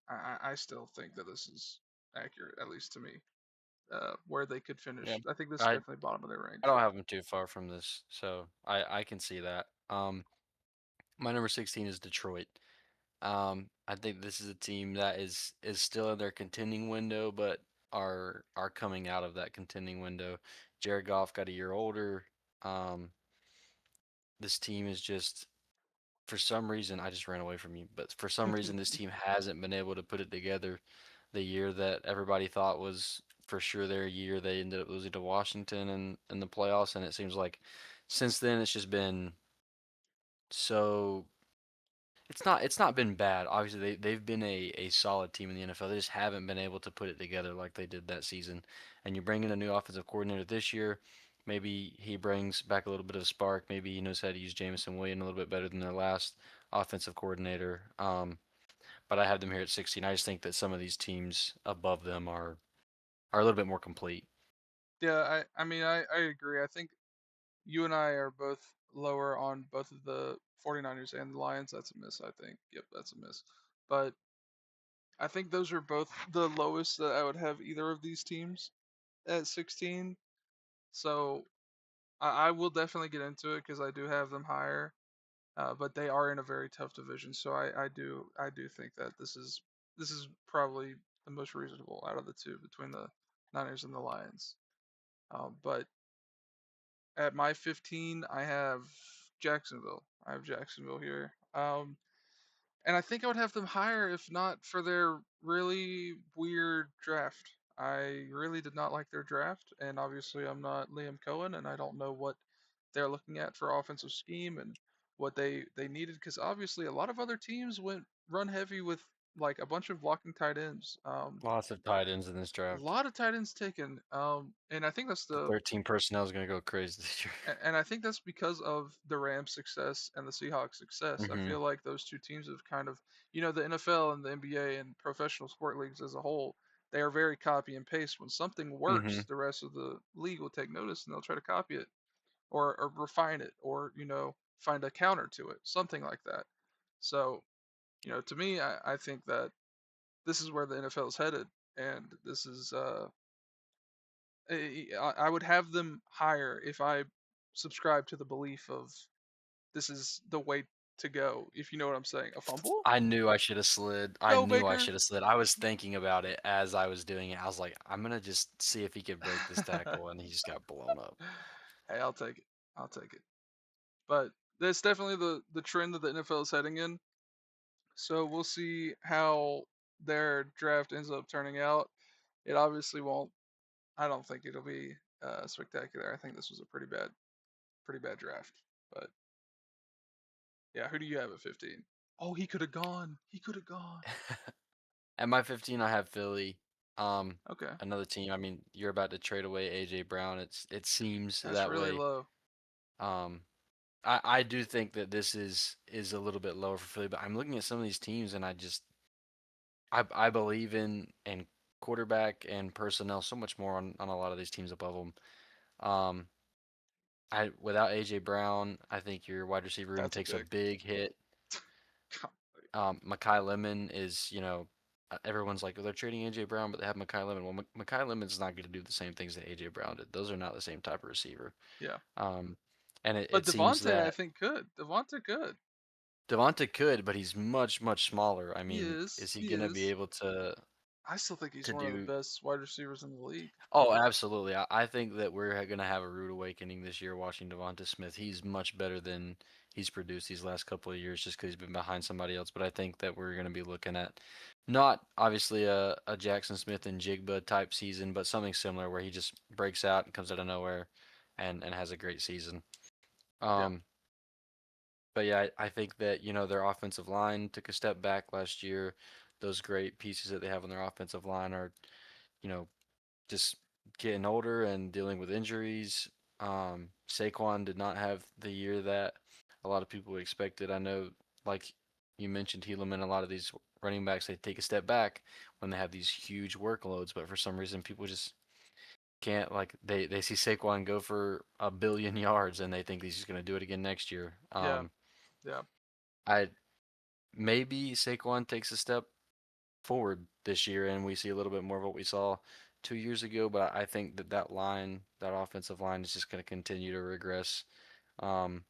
I still think that this is accurate, at least to me. Where they could Yeah. finish, I think this is I definitely bottom of their I range. don't have them too far from this, so I can see that. My number 16 is Detroit. I think this is a team that is still in their contending window, but are coming out of that contending window. Jared Goff got a year older. Um, this team is just for some reason I just ran away from you, but for some reason this team hasn't been able to put it together. The year that everybody thought was for sure their year, they ended up losing to Washington in the playoffs, and it seems like since then it's just been so it's not been bad. Obviously, they've been a solid team in the NFL. They just haven't been able to put it together like they did that season. And you bring in a new offensive coordinator this year. Maybe he brings back a little bit of a spark. Maybe he knows how to use Jameson Williams a little bit better than their last offensive coordinator. But I have them here at 16. I just think that some of these teams above them are a little bit more complete. Yeah, I mean I agree. I think you and I are both lower on both of the 49ers and the Lions. That's a miss, I think. Yep, that's a miss. But I think those are both the lowest that I would have either of these teams at 16. So I will definitely get into it because I do have them higher. But they are in a very tough division. So I do think that this is probably the most reasonable out of the two between the Niners and the Lions. But at my 15, I have Jacksonville. I have Jacksonville here. And I think I would have them higher if not for their really weird draft. I really did not like their draft, and obviously I'm not Liam Cohen, and I don't know what they're looking at for offensive scheme and what they needed, because obviously a lot of other teams went run heavy with like a bunch of blocking tight ends. Lots of tight ends in this A draft. lot of tight ends taken, and I think that's The the 13 personnel is going to go crazy this year. and I think that's because of the Rams' success and the Seahawks' success. I hmm feel like those two teams have kind of, the NFL and the NBA and professional sport leagues as a whole, they are very copy and paste. When something hmm works, the rest of the league will take notice and they'll try to copy it or refine it or, find a counter to it, something like that. So, to me, I think that this is where the NFL is headed. And this is, I would have them higher if I subscribe to the belief of this is the way to go, if you know what I'm saying. A fumble? I knew I should have slid. I Go, knew I Baker. should have slid. I was thinking about it as I was doing it. I was like, I'm gonna just see if he could break this tackle, and he just got blown up. Hey, I'll take it. I'll take it. But that's definitely the trend that the NFL is heading in. So we'll see how their draft ends up turning out. It obviously won't. I don't think it'll be spectacular. I think this was a pretty bad draft. But yeah, who do you have at 15? Oh, he could have gone. He could have gone. At my 15, I have Philly. Um, Okay, Another team. I mean, you're about to trade away AJ Brown. It seems that's that really way. low. Um, I do think that this is a little bit lower for Philly, but I'm looking at some of these teams, and I believe in quarterback and personnel so much more on a lot of these teams above them. Um, I without AJ Brown, I think your wide receiver room That's a takes a big. big hit. God, Makai Lemon is, everyone's like, oh, they're trading AJ Brown, but they have Makai Lemon. Well, Makai Lemon's not going to do the same things that AJ Brown did. Those are not the same type of receiver. yeah. Um, and But it seems Devontae, I that think could. Devontae could. Devonta could, but he's much, much smaller. I He mean, is. is he He going to be is. able I still think he's to one of the do? best wide receivers in the league. Oh, absolutely. I think that we're going to have a rude awakening this year watching Devonta Smith. He's much better than he's produced these last couple of years just because he's been behind somebody else. But I think that we're going to be looking at not obviously a Jackson Smith and Jigba type season, but something similar where he just breaks out and comes out of nowhere and has a great season. Yeah. Um, but yeah, I think that, their offensive line took a step back last year. Those great pieces that they have on their offensive line are, you know, just getting older and dealing with injuries. Saquon did not have the year that a lot of people expected. I know, like you mentioned, Helaman, a lot of these running backs, they take a step back when they have these huge workloads, but for some reason, people just can't, like, they see Saquon go for 1 billion yards and they think he's just going to do it again next year. Yeah. Yeah. I maybe Saquon takes a step forward this year and we see a little bit more of what we saw 2 years ago. But I think that offensive line, is just going to continue to regress. Um,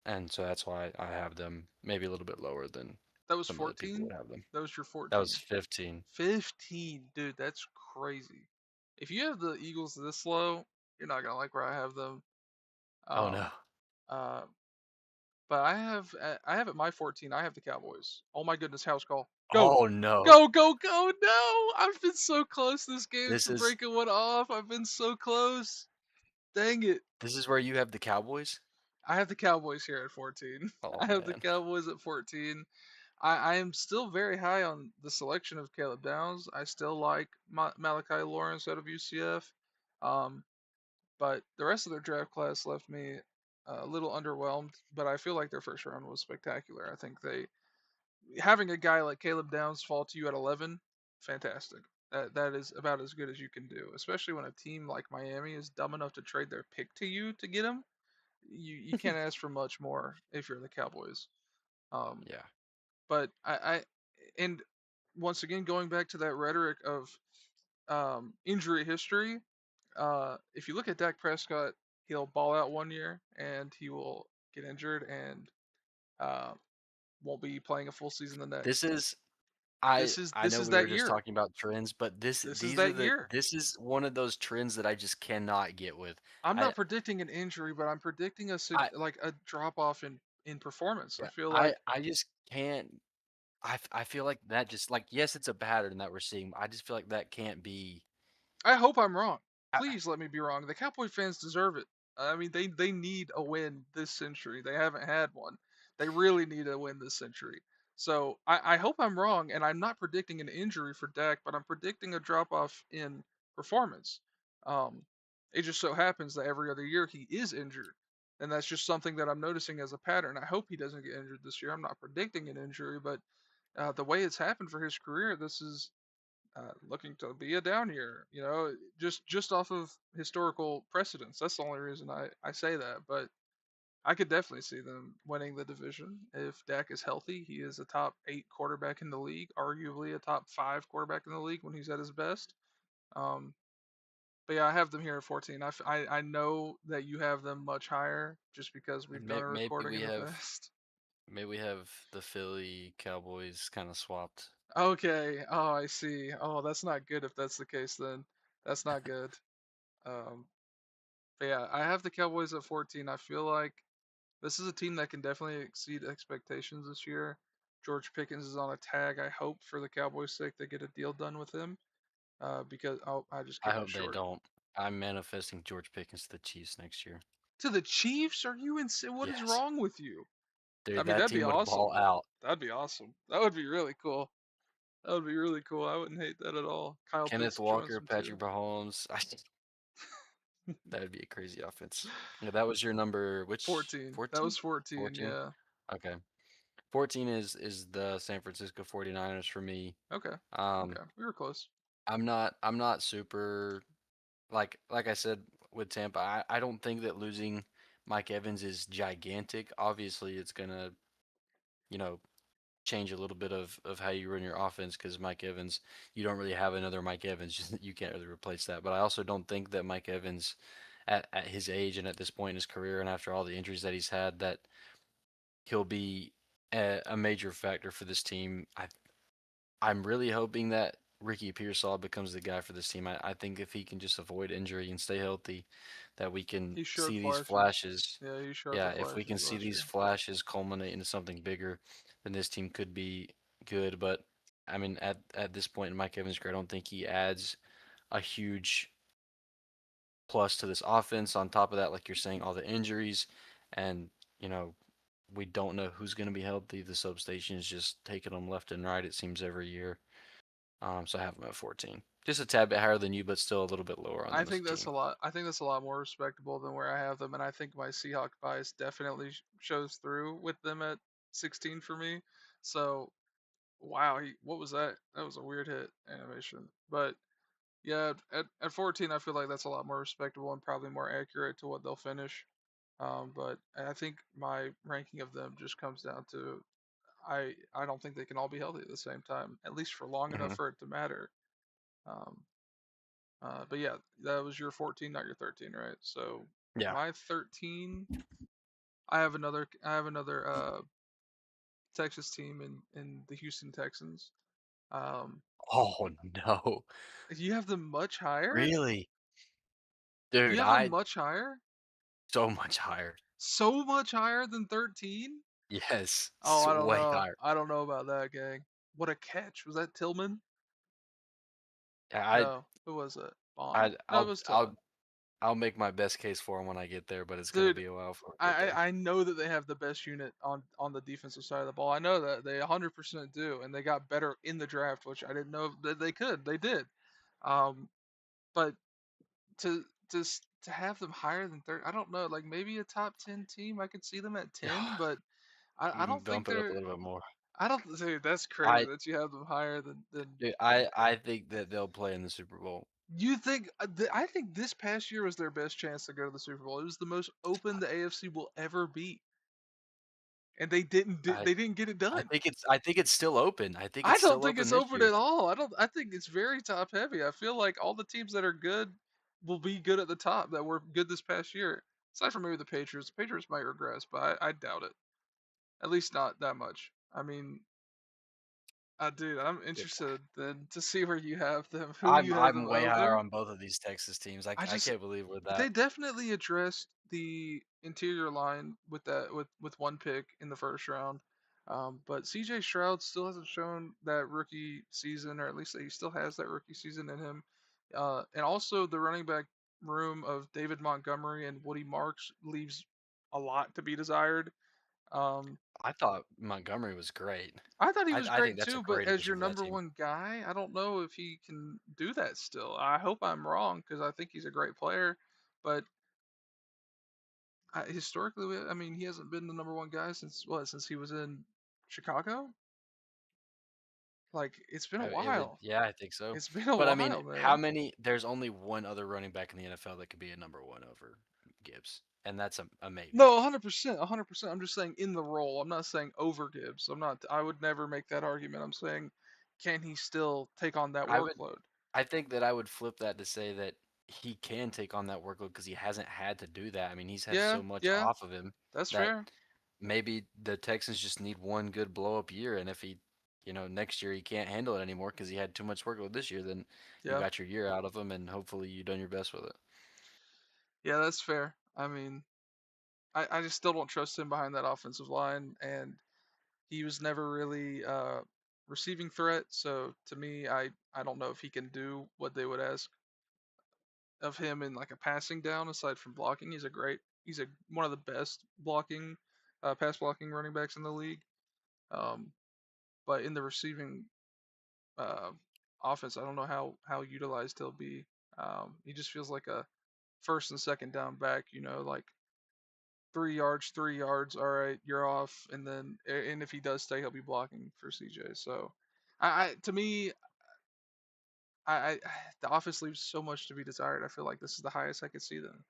and so that's why I have them maybe a little bit lower than That was some other people 14. would have them. That was your That was 14. 15. 15, dude. That's crazy. If you have the Eagles this low, you're not gonna like where I have them. Oh no. Um. Uh. But I have at my 14. I have the Cowboys. Oh my goodness, house call. Go. Oh no. Go, go, go. No. I've been so close this game This to is breaking one off. I've been so close. Dang it. this is where you have the Cowboys? I have the Cowboys here at 14. Oh I have the man. Cowboys at 14. I am still very high on the selection of Caleb Downs. I still like Malachi Lawrence out of UCF. Um, but the rest of their draft class left me a little underwhelmed. But I feel like their first round was spectacular. I think having a guy like Caleb Downs fall to you at 11, fantastic. That is about as good as you can do, especially when a team like Miami is dumb enough to trade their pick to you to get him. You can't ask for much more if you're the Cowboys. Um, Yeah. but and once again going back to that rhetoric of injury history, if you look at Dak Prescott, he'll ball out one year and he will get injured and uh, won't be playing a full season the This next. is I This I know is we were that just year. talking about trends, but This is that year. this is one of those trends that I just cannot get with. I'm I not predicting an injury, but I'm predicting I like a drop off in performance. I yeah, feel like I just can't. I feel like that just like, yes, it's a pattern that we're seeing. But I just feel like that can't be. I hope I'm wrong. I, Please let me be wrong. The Cowboy fans deserve it. I mean, they need a win this century. They haven't had one. They really need a win this century. So I hope I'm wrong, and I'm not predicting an injury for Dak, but I'm predicting a drop off in performance. Um, it just so happens that every other year he is injured, and that's just something that I'm noticing as a pattern. I hope he doesn't get injured this year. I'm not predicting an injury, but the way it's happened for his career, this is looking to be a down year. You know, just off of historical precedence. That's the only reason I say that. But I could definitely see them winning the division if Dak is healthy. He is a top 8 quarterback in the league, arguably a top 5 quarterback in the league when he's at his best. Um, but yeah, I have them here at 14. I know that you have them much higher just because we've done a maybe recording we in the have past. maybe we have the Philly Cowboys kind of swapped. Okay. Oh, I see. Oh, that's not good if that's the case then. That's not good. Um, But yeah, I have the Cowboys at 14. I feel like this is a team that can definitely exceed expectations this year. George Pickens is on a tag. I hope for the Cowboys' sake they get a deal done with him because I just I cut it hope they short. don't. I'm manifesting George Pickens to the Chiefs next year. To the Chiefs? Are you insane? What is Yes, wrong with you? I dude, mean, that that'd be team would ball awesome. out. That'd be awesome. That would be really cool. That would be really cool. I wouldn't hate that at all. Kyle Kenneth Pitts joins Walker, them too. Patrick Mahomes. That would be a crazy offense. Yeah, that was your number, which 14. That 14? was 14. 14? Yeah. Okay. 14 is the San Francisco 49ers for me. Okay. Um, Okay. We were close. I'm not super like I said with Tampa. I don't think that losing Mike Evans is gigantic. Obviously, it's gonna you know change a little bit of how you run your offense because Mike Evans, you don't really have another Mike Evans. You can't really replace that. But I also don't think that Mike Evans, at his age and at this point in his career and after all the injuries that he's had, that he'll be a major factor for this team. I'm really hoping that Ricky Pearsall becomes the guy for this team. I think if he can just avoid injury and stay healthy, that we can He showed see these flashes. flashes. Yeah, he showed Yeah, the if we can flashes see last these year. flashes culminate into something bigger, then this team could be good. But I mean, at this point in Mike Evans' career, I don't think he adds a huge plus to this offense. On top of that, like you're saying, all the injuries, and you know, we don't know who's going to be healthy. The substation is just taking them left and right. It seems every year. So I have them at 14. Just a tad bit higher than you, but still a little bit lower on I them as think a that's team. a lot. I think that's a lot more respectable than where I have them, and I think my Seahawk bias definitely shows through with them at 16 for me. So, wow, what was that? That was a weird hit animation. But yeah, at 14, I feel like that's a lot more respectable and probably more accurate to what they'll finish. But I think my ranking of them just comes down to I don't think they can all be healthy at the same time, at least for long enough Hmm. for it to matter. Um, but yeah, that was your 14, not your 13, right? So Yeah. my 13, I have another Texas team in the Houston Texans. Um, Oh no. you have them much higher? Really? You Dude, have them I much higher? so much higher. So much higher than 13? Yes. Oh, I don't Way know. higher. I don't know about that, gang. What a catch. Was that Tillman? I No. Who was it? Bond? I No, it I'll was Tillman. I'll I'll make my best case for him when I get there, but it's gonna Dude, be a while before I get I there. I know that they have the best unit on the defensive side of the ball. I know that they 100% do, and they got better in the draft, which I didn't know that they could. They did. Um, but to have them higher than 30, I don't know. Like maybe a top 10 team, I could see them at 10, but I don't think Bump it up a they're. little bit more. I don't. Dude, that's crazy I that you have them higher than. dude, I think that they'll play in the Super Bowl. You think? I think this past year was their best chance to go to the Super Bowl. It was the most open the AFC will ever be, and they didn't. I They didn't get it done. I think it's still open. I think I it's don't still think open it's this open year. at all. I don't. I think it's very top heavy. I feel like all the teams that are good will be good at the top that were good this past year. Aside from maybe the Patriots. The Patriots might regress, but I doubt it. At least not that much. I mean, dude, I'm interested then to see where you have them, who you have I'm them way higher over. on both of these Texas teams. I I just can't believe we're they that. definitely addressed the interior line with that with one pick in the first round. But CJ Stroud still hasn't shown that rookie season, or at least that he still has that rookie season in him. And also the running back room of David Montgomery and Woody Marks leaves a lot to be desired. Um, I thought Montgomery was great. I thought he was I think great that's a too, but great as your addition for that number team. one guy, I don't know if he can do that still. I hope I'm wrong because I think he's a great player, but historically, I mean, he hasn't been the number one guy since what? Since he was in Chicago? Like, it's been a It would, while. yeah, I think so. It's been a But I mean, while, how man. many? There's only one other running back in the NFL that could be a number one over Gibbs, and that's a maybe. No, 100%, 100%. I'm just saying in the role. I'm not saying over Gibbs. I'm not. I would never make that argument. I'm saying, can he still take on that I would, workload? I think that I would flip that to say that he can take on that workload because he hasn't had to do that. I mean, he's had Yeah, so much yeah, off of him that's that fair. maybe the Texans just need one good blow up year, and if he, next year he can't handle it anymore because he had too much workload this year, then you Yeah, got your year out of him, and hopefully you done your best with it. yeah, that's fair. I mean, I just still don't trust him behind that offensive line, and he was never really receiving threat. So to me, I don't know if he can do what they would ask of him in like a passing down. Aside from blocking, he's a one of the best blocking, pass blocking running backs in the league. Um, but in the receiving uh, offense, I don't know how utilized he'll be. He just feels like a first and second down back. You know, like 3 yards, 3 yards. All right, you're off. And then, and if he does stay, he'll be blocking for CJ. So, to me, I the offense leaves so much to be desired. I feel like this is the highest I could see them.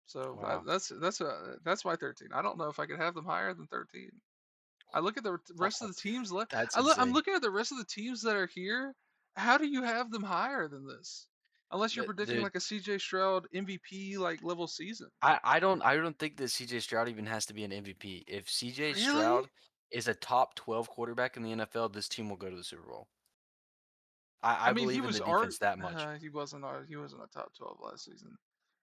So Wow. that's why 13. I don't know if I could have them higher than 13. I look at the rest of the teams left. That's I'm insane. looking at the rest of the teams that are here. How do you have them higher than this? Unless you're predicting Dude, like a CJ Stroud MVP like level season. I don't think that CJ Stroud even has to be an MVP. If CJ Really? Stroud is a top 12 quarterback in the NFL, this team will go to the Super Bowl. I I mean, he believe in was the art. defense that much. He wasn't a top 12 last season.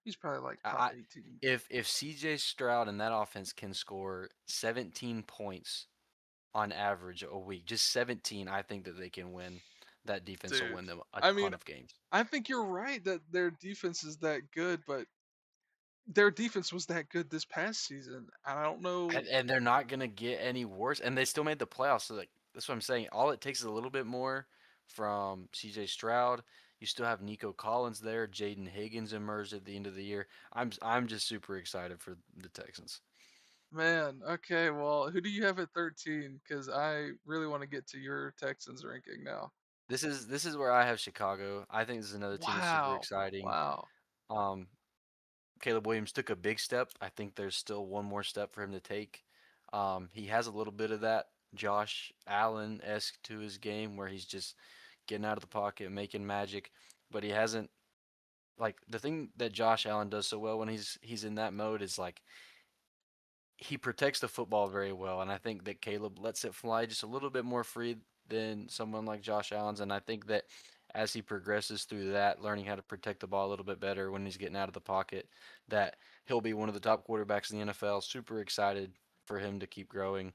He's probably like I, top I 18. if CJ Stroud and that offense can score 17 points on average a week, just 17, I think that they can win. That defense will Dude, win them a I ton mean, of games. I think you're right that their defense is that good, but their defense was that good this past season. I don't know. And they're not gonna get any worse. And they still made the playoffs. So like that's what I'm saying. All it takes is a little bit more from CJ Stroud. You still have Nico Collins there. Jaden Higgins emerged at the end of the year. I'm just super excited for the Texans. Man, okay, well, who do you have at 13? Because I really want to get to your Texans ranking now. This is where I have Chicago. I think this is another team that's super Wow. exciting. Wow. Um, Caleb Williams took a big step. I think there's still one more step for him to take. He has a little bit of that Josh Allen esque to his game where he's just getting out of the pocket, making magic, but he hasn't like the thing that Josh Allen does so well when he's in that mode is like he protects the football very well, and I think that Caleb lets it fly just a little bit more free than someone like Josh Allen's, and I think that as he progresses through that, learning how to protect the ball a little bit better when he's getting out of the pocket, that he'll be one of the top quarterbacks in the NFL. Super excited for him to keep growing.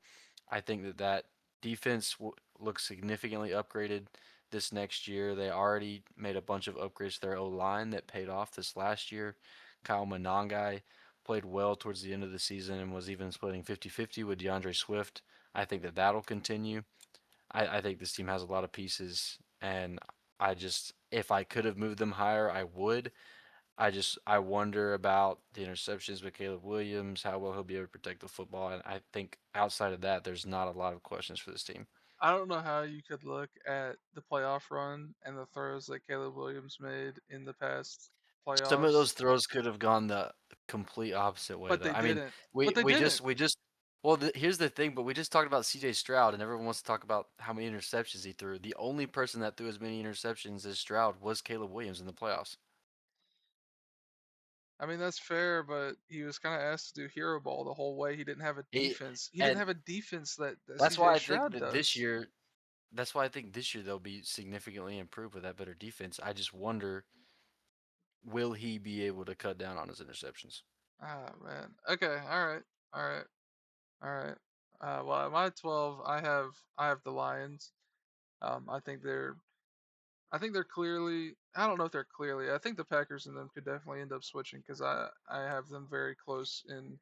I think that defense looks significantly upgraded this next year. They already made a bunch of upgrades to their O line that paid off this last year. Kyle Monangai played well towards the end of the season and was even splitting 50-50 with DeAndre Swift. I think that that'll continue. I think this team has a lot of pieces, and if I could have moved them higher, I would. I wonder about the interceptions with Caleb Williams, how well he'll be able to protect the football, and I think outside of that, there's not a lot of questions for this team. I don't know how you could look at the playoff run and the throws that Caleb Williams made in the past Some of playoffs, those throws could have gone the complete opposite way, but though. they I mean, didn't. But we they we didn't. just we just well, here's the thing, but we just talked about C.J. Stroud, and everyone wants to talk about how many interceptions he threw. The only person that threw as many interceptions as Stroud was Caleb Williams in the playoffs. I mean, that's fair, but he was kind of asked to do hero ball the whole way. He didn't have a He defense. He didn't and have a defense that that's CJ why I think Stroud that this does. year, that's why I think this year they'll be significantly improved with that better defense. I just wonder, will he be able to cut down on his interceptions? Ah, man. Okay. All right. All right. All right. Well, at my 12, I have the Lions. I think they're clearly. I don't know if they're clearly. I think the Packers and them could definitely end up switching because I have them very close in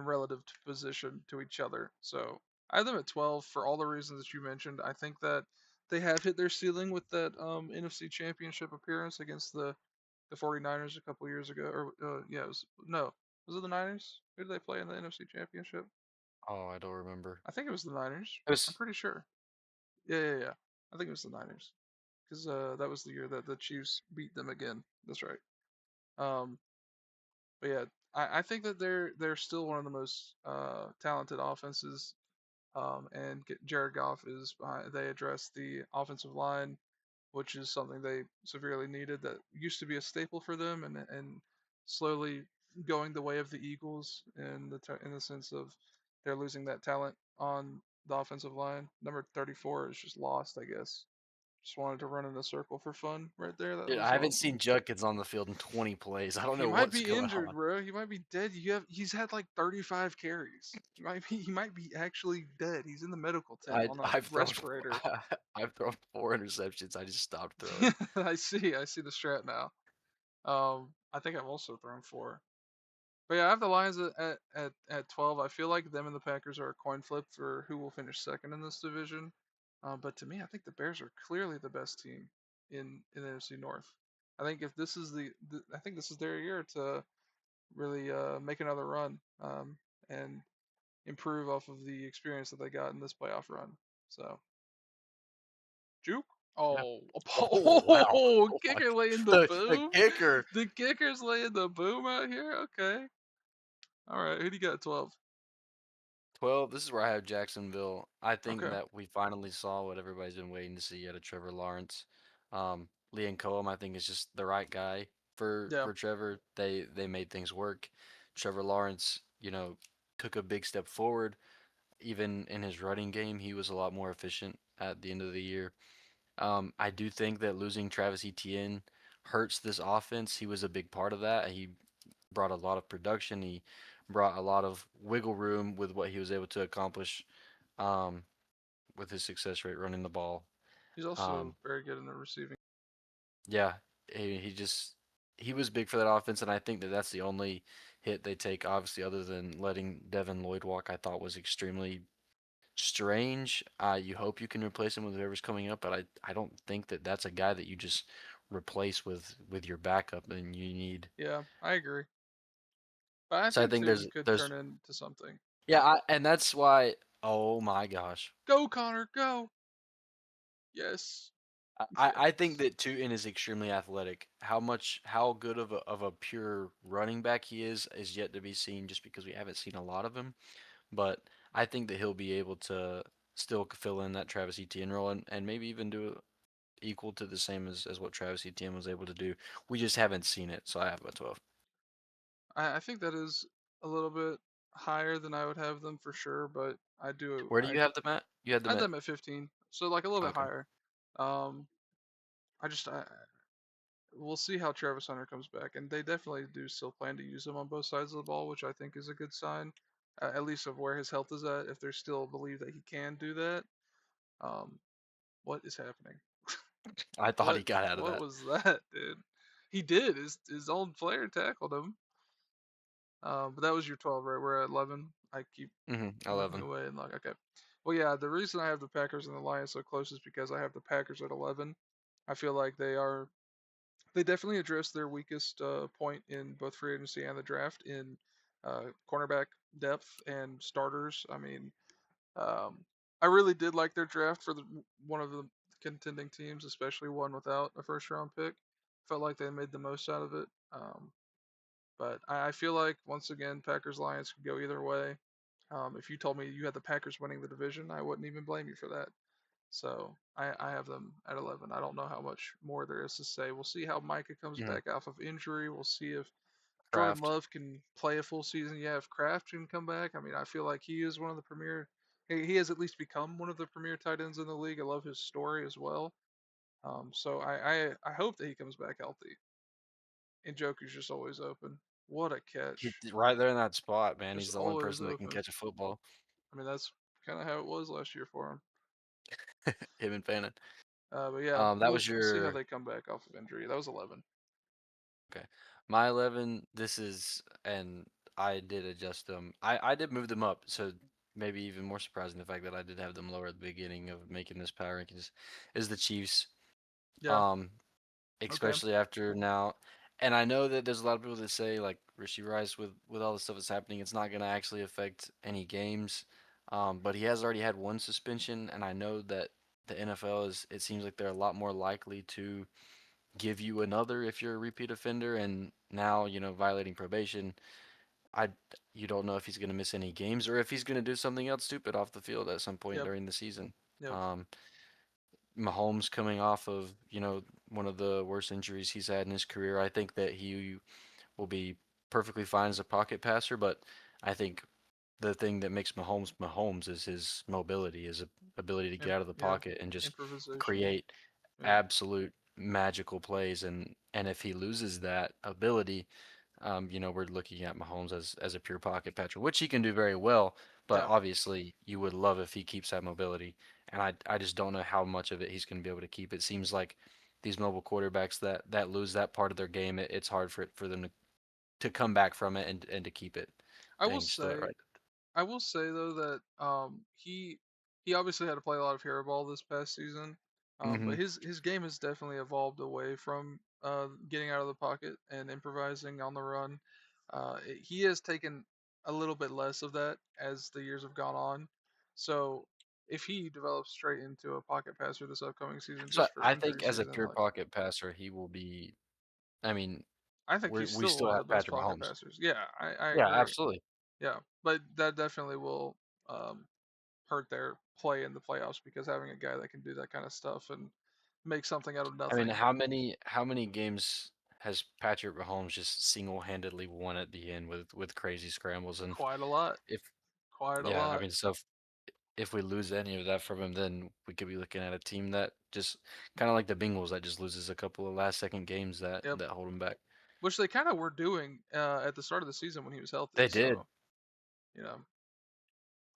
relative position to each other. So I have them at 12 for all the reasons that you mentioned. I think that they have hit their ceiling with that NFC Championship appearance against the 49ers a couple years ago. Or yeah, was it the Niners? Who did they play in the NFC Championship? Oh, I don't remember. I think it was the Niners. It I'm was pretty sure. Yeah. I think it was the Niners because that was the year that the Chiefs beat them again. That's right. Um, but yeah, I think that they're still one of the most talented offenses. And Jared Goff is behind. They addressed the offensive line, which is something they severely needed. That used to be a staple for them, and slowly going the way of the Eagles in the sense of they're losing that talent on the offensive line. Number 34 is just lost, I guess. Just wanted to run in a circle for fun right there. That Dude, was I haven't awesome. seen Judkins on the field in 20 plays. I don't He know might what's be going injured, on. bro. He might be dead. He's had like 35 carries. He might be actually dead. He's in the medical tent I on a I've thrown respirator. I've thrown 4 interceptions. I just stopped throwing. I see the strat now. I think I've also thrown four. But yeah, I have the Lions at 12. I feel like them and the Packers are a coin flip for who will finish second in this division. But to me, I think the Bears are clearly the best team in the NFC North. I think if this is I think this is their year to really make another run and improve off of the experience that they got in this playoff run. So, juke. Yeah. Oh, Oh wow! oh, Oh my kicker laying the god, the boom. kicker. The kicker's laying the boom out here. Okay. All right. Who do you got at 12? 12. This is where I have Jacksonville. I think Okay. that we finally saw what everybody's been waiting to see out of Trevor Lawrence. Liam Cohen, I think, is just the right guy Yeah. for Trevor. They made things work. Trevor Lawrence, took a big step forward. Even in his running game, he was a lot more efficient at the end of the year. I do think that losing Travis Etienne hurts this offense. He was a big part of that. He brought a lot of production. He brought a lot of wiggle room with what he was able to accomplish um, with his success rate running the ball. He's also Um, very good in the receiving. yeah, he was big for that offense, and I think that that's the only hit they take, obviously, other than letting Devin Lloyd walk. I thought was extremely strange. You hope you can replace him with whoever's coming up, but I don't think that that's a guy that you just replace with your backup, and you need. Yeah, I agree. But I So I think think too he could there's turn into something. yeah, and that's why. Oh my gosh. Go Connor, go. Yes. I think Yes. that Tootin is extremely athletic. How good of a pure running back he is yet to be seen just because we haven't seen a lot of him. But I think that he'll be able to still fill in that Travis Etienne role and maybe even do equal to the same as what Travis Etienne was able to do. We just haven't seen it, so I have a 12. I think that is a little bit higher than I would have them for sure, but I do Where do you have them at? You had I them had at them at 15, so like a little bit okay. higher. Um, I we'll see how Travis Hunter comes back, and they definitely do still plan to use him on both sides of the ball, which I think is a good sign, at least of where his health is at. If they still believe that he can do that, um, what is happening? I thought he got out of What that. was that, dude? He did. His own player tackled him. But that was your 12, right? We're at 11. I keep looking 11. away and like, okay. Well, yeah, the reason I have the Packers and the Lions so close is because I have the Packers at 11. I feel like they definitely address their weakest point in both free agency and the draft in cornerback depth and starters. I mean, um, I really did like their draft for one of the contending teams, especially one without a first round pick. Felt like they made the most out of it. But I feel like once again, Packers Lions could go either way. If you told me you had the Packers winning the division, I wouldn't even blame you for that. So I have them at 11. I don't know how much more there is to say. We'll see how Micah comes Mm-hmm. back off of injury. We'll see if Jordan Craft. Love can play a full season. Yeah, if Kraft can come back. I mean, I feel like he is one of the premier. He has at least become one of the premier tight ends in the league. I love his story as well. So I hope that he comes back healthy. And Joker's just always open. What a catch! Right there in that spot, man. Just He's the only always person that can open. catch a football. I mean, that's kind of how it was last year for him. Him and Fannin. But yeah, That was we'll see how your they come back off of injury. That was 11. okay. My 11. This is and I did adjust them. I did move them up, so maybe even more surprising the fact that I did have them lower at the beginning of making this power rankings is the Chiefs. Yeah. Um, Okay. especially after now. And I know that there's a lot of people that say like Rishi Rice with all the stuff that's happening, it's not going to actually affect any games. But he has already had one suspension, and I know that the NFL is. It seems like they're a lot more likely to give you another if you're a repeat offender. And now violating probation, I you don't know if he's going to miss any games or if he's going to do something else stupid off the field at some point Yep. during the season. Yep. Um, Mahomes coming off of, one of the worst injuries he's had in his career. I think that he will be perfectly fine as a pocket passer, but I think the thing that makes Mahomes Mahomes is his mobility, his ability to get out of the Yeah. pocket and just Improvisation. create Yep. absolute magical plays. And if he loses that ability, we're looking at Mahomes as a pure pocket passer, which he can do very well. But Yeah. obviously, you would love if he keeps that mobility, and I just don't know how much of it he's going to be able to keep. It seems like these mobile quarterbacks that lose that part of their game, it's hard for them to come back from it and to keep it. I will Dang, just throw it say, right. I will say though that he obviously had to play a lot of hero ball this past season. But Mm-hmm. his game has definitely evolved away from getting out of the pocket and improvising on the run. He has taken a little bit less of that as the years have gone on. So if he develops straight into a pocket passer this upcoming season, So just for I think injury as a season, pure like pocket passer, he will be. I mean, I think he's we still still one of have the best Patrick pocket Mahomes. passers. Yeah, I Yeah, agree. absolutely. Yeah, but that definitely will um, hurt their play in the playoffs because having a guy that can do that kind of stuff and make something out of I mean, nothing, how many games has Patrick Mahomes just single-handedly won at the end with crazy scrambles? And quite a lot, if quite a yeah, I lot. mean, so if we lose any of that from him, then we could be looking at a team that just kind of like the Bengals that just loses a couple of last-second games that Yep, that hold them back. which they kind of were doing at the start of the season when he was healthy. They did. So you know.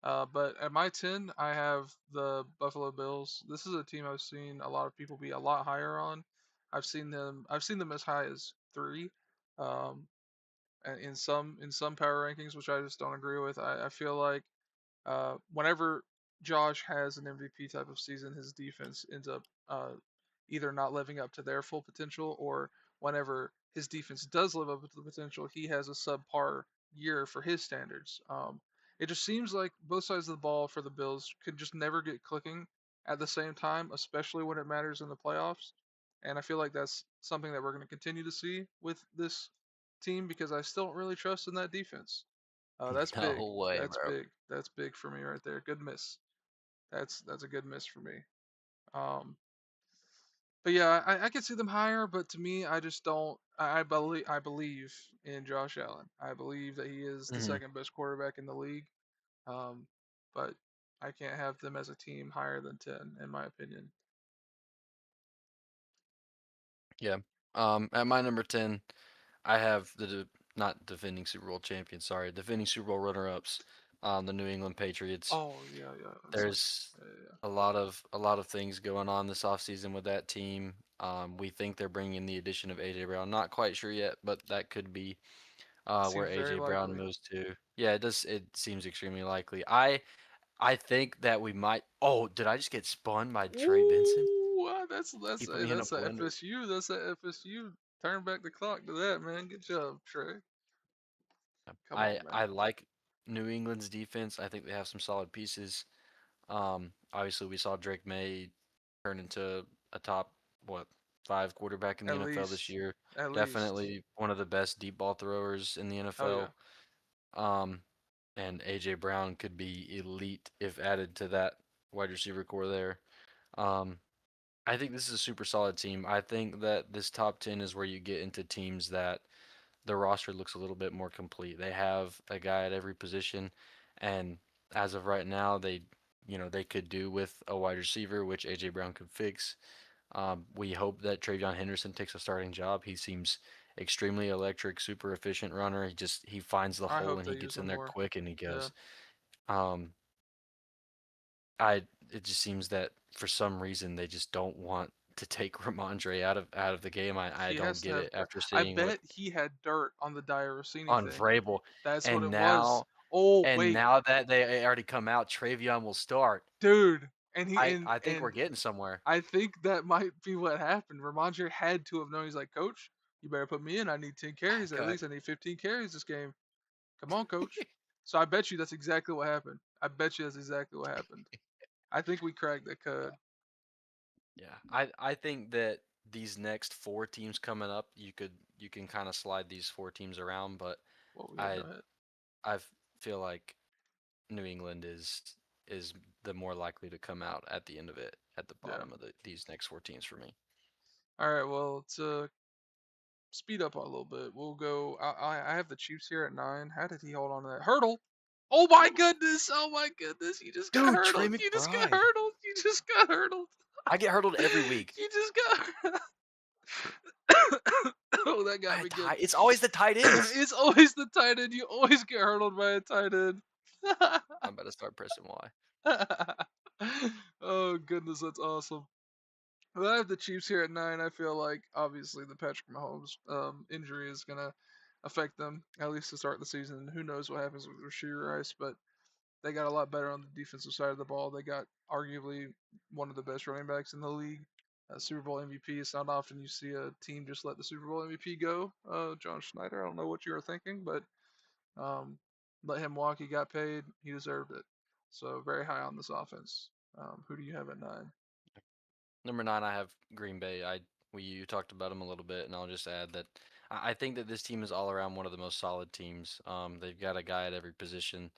But at my 10, I have the Buffalo Bills. This is a team I've seen a lot of people be a lot higher on. I've seen them as high as 3. Um, and in some power rankings, which I just don't agree with. I feel like whenever Josh has an MVP type of season, his defense ends up either not living up to their full potential, or whenever his defense does live up to the potential, he has a subpar year for his standards. It just seems like both sides of the ball for the Bills could just never get clicking at the same time, especially when it matters in the playoffs. And I feel like that's something that we're going to continue to see with this team because I still don't really trust in that defense. That's big. No way, That's bro. big. That's big for me right there. Good miss. That's a good miss for me. Um, but yeah, I can see them higher, but to me, I just don't. I believe in Josh Allen. I believe that he is the Hmm. second best quarterback in the league. Um, but I can't have them as a team higher than 10, in my opinion. Yeah. At my number 10, I have not defending Super Bowl champions, sorry, defending Super Bowl runner-ups, the New England Patriots. Oh yeah, yeah. It's like There's yeah, a lot of things going on this offseason with that team. We think they're bringing the addition of AJ Brown. Not quite sure yet, but that could be where seems very AJ Brown likely. moves to. Yeah, it does. It seems extremely likely. I think that we might. Oh, did I just get spun by Trey Benson? Ooh, He that's put hey, me in a that's a blender. FSU. That's a FSU. Turn back the clock to that, man. Good job, Trey. Come I on, man. I like New England's defense. I think they have some solid pieces. Obviously we saw Drake May turn into a top what 5 quarterback in the At NFL this least, year. at least. Definitely one of the best deep ball throwers in the Oh yeah. NFL. Um, and AJ Brown could be elite if added to that wide receiver core there. Um, I think this is a super solid team. I think that this top 10 is where you get into teams that the roster looks a little bit more complete. They have a guy at every position, and as of right now, they could do with a wide receiver, which AJ Brown could fix. We hope that Travion Henderson takes a starting job. He seems extremely electric, super efficient runner. He finds the I hole hope and they he use gets him in there more. quick and he Yeah. goes. Um, I it just seems that for some reason they just don't want to take Ramondre out of the game. I He don't has to get have it dirt. after I seeing what bet he had dirt on the Dyer Rossini on thing. Vrabel, That's what and it was. now Oh and wait, now that they already come out, Travion will start. dude. And he I think we're and getting somewhere. I think that might be what happened. Ramondre had to have known. He's like, Coach, you better put me in. I need 10 carries at God. least. I need 15 carries this game. Come on, Coach. So I bet you that's exactly what happened. I bet you that's exactly what happened. I think we cracked that code. Yeah, I think that these next 4 teams coming up, you can kind of slide these 4 teams around, but Well, yeah, go I ahead. I feel like New England is the more likely to come out at the end of it at the Yeah. bottom of these next 4 teams for me. All right. Well, to speed up a little bit, we'll go. I have the Chiefs here at 9. How did he hold on to that hurdle? Oh my goodness! Oh my goodness! You just got Dude, Trey hurdled. You just got McBride. hurdled. You just got hurdled. I get hurdled every week You just got. Oh, that by got a me good. tight. It's always the tight ends. It's always the tight end. You always get hurdled by a tight end. I'm about to start pressing Y. Oh goodness, that's awesome. Well, I have the Chiefs here at 9. I feel like obviously the Patrick Mahomes injury is gonna affect them at least to start the season. Who knows what happens with Rashee Rice, but they got a lot better on the defensive side of the ball. They got arguably one of the best running backs in the league. Super Bowl MVP. It's not often you see a team just let the Super Bowl MVP go. John Schneider. I don't know what you were thinking, but um, let him walk. He got paid. He deserved it. So very high on this offense. Who do you have at 9? Number 9, I have Green Bay. You talked about them a little bit, and I'll just add that I think that this team is all around one of the most solid teams. They've got a guy at every position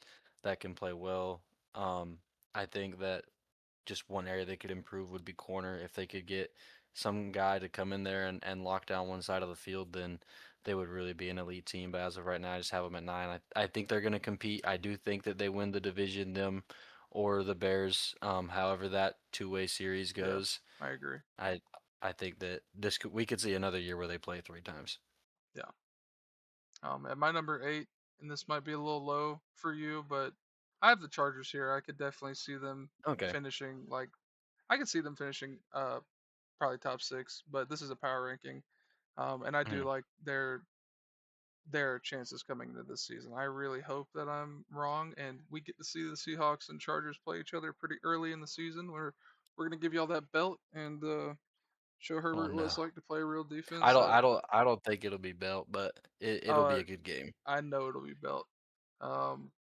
that can play well. I think that just one area they could improve would be corner. If they could get some guy to come in there and lock down one side of the field, then they would really be an elite team. But as of right now, I just have them at 9. I think they're going to compete. I do think that they win the division, them or the Bears. However that two-way series Yeah, goes, I agree. I I think that we could see another year where they play 3 times. Yeah. At my number 8, and this might be a little low for you, but I have the Chargers here. I could definitely see them Okay. finishing like I could see them finishing probably top 6, but this is a power ranking. And I do Mhm. like their chances coming into this season. I really hope that I'm wrong and we get to see the Seahawks and Chargers play each other pretty early in the season where we're gonna give you all that belt and show Oh Herbert what it's no. like to play real defense. I don't think it'll be belt, but it'll be Uh, a good game. I know it'll be belt. Um,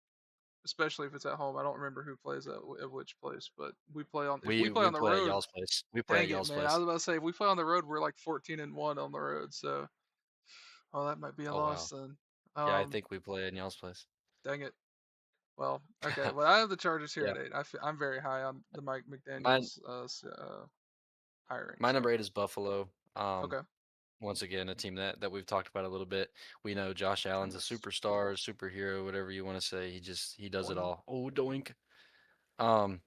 Especially if it's at home. I don't remember who plays at which place, but we play on if we play We on the play at road. y'all's place. We play at Dang it, y'all's man! I place. was about to say if we play on the road, we're like 14-1 on the road. So, oh, that might be a Oh wow. loss then. Yeah, I Um, think we play at y'all's place. Dang it. Well, okay. Well, I have the Chargers here Yeah. at 8. I'm very high on the Mike Mine McDaniel's hiring. my So number 8 is Buffalo. okay, Once again, a team that we've talked about a little bit. We know Josh Allen's a Thomas. superstar, superhero, whatever you want to say. He does it One. all. Oh, doink. Um,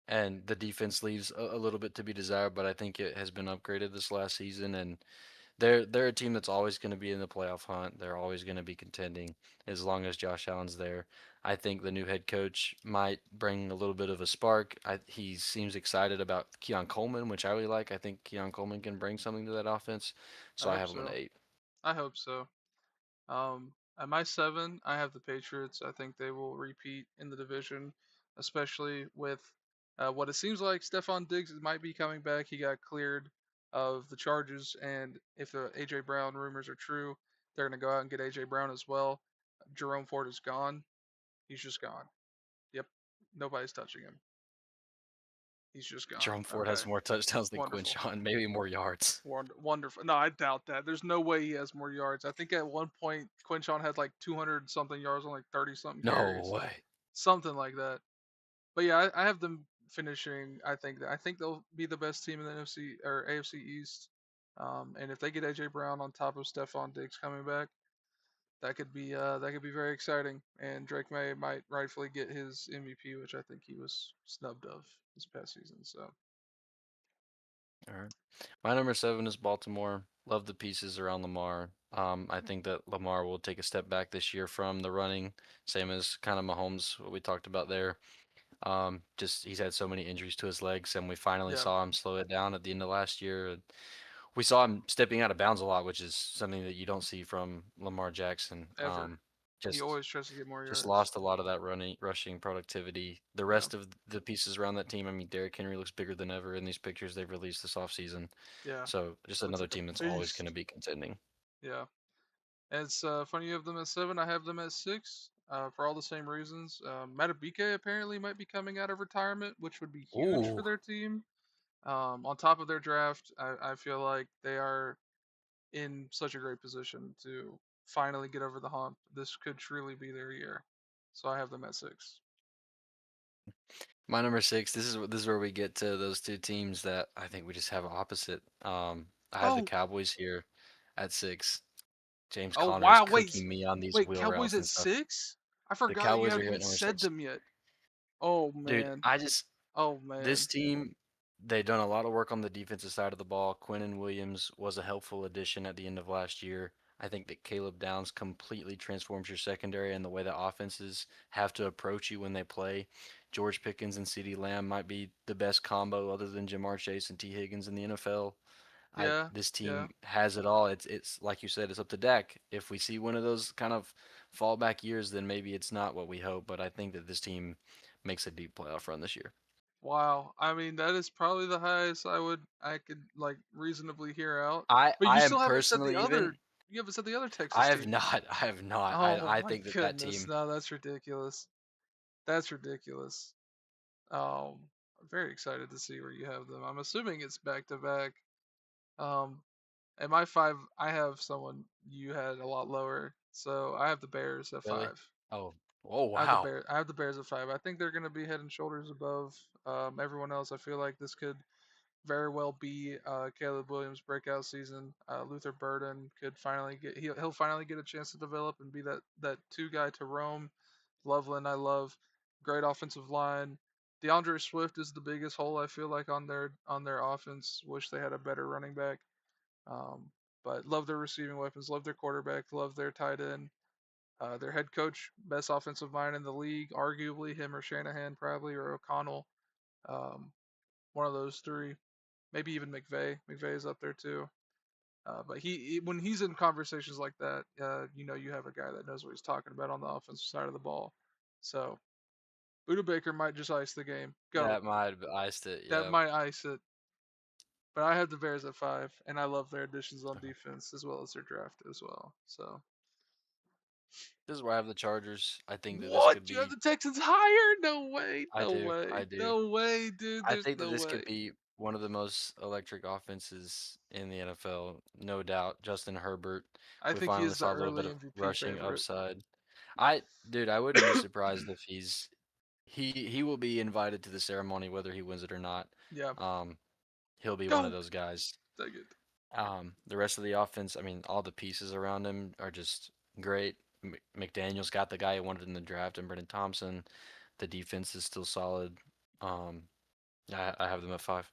and the defense leaves a little bit to be desired, but I think it has been upgraded this last season, and they're a team that's always going to be in the playoff hunt. They're always going to be contending as long as Josh Allen's there. I think the new head coach might bring a little bit of a spark. He seems excited about Keon Coleman, which I really like. I think Keon Coleman can bring something to that offense, I so I hope have him at so. 8. I hope so. At my 7, I have the Patriots. I think they will repeat in the division, especially with what it seems like Stephon Diggs might be coming back. He got cleared of the charges, and if the AJ Brown rumors are true, they're going to go out and get AJ Brown as well. Jerome Ford is gone. He's just gone. Yep, nobody's touching him. He's just gone. Jerome Ford Okay, has more touchdowns than wonderful. Quinshawn, maybe more yards. Wonderful. No, I doubt that. There's no way he has more yards. I think at one point Quinshawn had like 200 something yards on like 30 something No carries, way. something like that. But yeah, I have them finishing. I think they'll be the best team in the NFC or AFC East. And if they get AJ Brown on top of Stephon Diggs coming back, that could be very exciting. And Drake May might rightfully get his MVP, which I think he was snubbed of this past season. So All right. My number 7 is Baltimore. Love the pieces around Lamar. I think that Lamar will take a step back this year from the running, same as kind of Mahomes, what we talked about there. Just he's had so many injuries to his legs, and we finally yeah, saw him slow it down at the end of last year. We saw him stepping out of bounds a lot, which is something that you don't see from Lamar Jackson. ever. He Just always tries to get more just yards. lost a lot of that rushing productivity. The Yeah, rest of the pieces around that team, I mean, Derrick Henry looks bigger than ever in these pictures they've released this offseason. yeah. So just Looks another like team that's a always going to beast. be contending. Yeah. And it's funny you have them at 7. I have them at 6 for all the same reasons. Matabike apparently might be coming out of retirement, which would be huge for Ooh, their team. On top of their draft, I feel like they are in such a great position to finally get over the hump. This could truly be their year. So I have them at 6. my number 6. This is where we get to those two teams that I think we just have opposite. I have the Oh, Cowboys here at 6. James oh Conner is wow! Wait, cooking me on these wait, wheel Cowboys routes at and stuff. 6? I The forgot you Cowboys are haven't here even at number said 6. them yet. Oh Dude, man. I just Oh this man. team, they done a lot of work on the defensive side of the ball. Quinnen Williams was a helpful addition at the end of last year. I think that Caleb Downs completely transforms your secondary and the way that offenses have to approach you when they play. George Pickens and CeeDee Lamb might be the best combo other than Jamar Chase and T. Higgins in the NFL. Yeah, This yeah. team has it all. It's like you said, it's up to Dak. If we see one of those kind of fallback years, then maybe it's not what we hope. But I think that this team makes a deep playoff run this year. Wow. I mean, that is probably the highest I could like reasonably hear out. But you I still am haven't said the personally other. even You haven't said the other I Texas have team. not I have not. Oh I my think that that goodness. team No, that's ridiculous. That's ridiculous. I'm very excited to see where you have them. I'm assuming it's back to back. Um, at my five, I have someone you had a lot lower. So I have the Bears at really. five. Oh, oh I have the wow. Bears. I have the Bears at five. I think they're going to be head and shoulders above everyone else. I feel like this could very well be Caleb Williams' breakout season. Luther Burden could finally he'll finally get a chance to develop and be that two guy to roam. Loveland, I love. Great offensive line. DeAndre Swift is the biggest hole I feel like on their offense. Wish they had a better running back. Um, but love their receiving weapons. Love their quarterback. Love their tight end. Their head coach, best offensive mind in the league, arguably him or Shanahan, probably or O'Connell. Um, one of those three. Maybe even McVay. McVay is up there too. But when he's in conversations like that, you have a guy that knows what he's talking about on the offensive side of the ball. So Buda Baker might just ice the game. Go. That might have iced it. That Yeah. might ice it. But I have the Bears at five, and I love their additions on defense as well as their draft as well. So This is where I have the Chargers. I think that this what? could You have be. the Texans higher? No way. I No do. way. I do. No way, dude. I There's think that no this could way. be one of the most electric offenses in the NFL, no doubt. Justin Herbert, I we think he finally is the saw a little bit early of MVP rushing favorite. upside. Dude, I wouldn't be surprised if he will be invited to the ceremony whether he wins it or not. Yeah. Um, he'll be one of Go. those guys. Take it. The rest of the offense, I mean, all the pieces around him are just great. McDaniel's got the guy he wanted in the draft, and Brendan Thompson. The defense is still solid. Um, I have them at 5.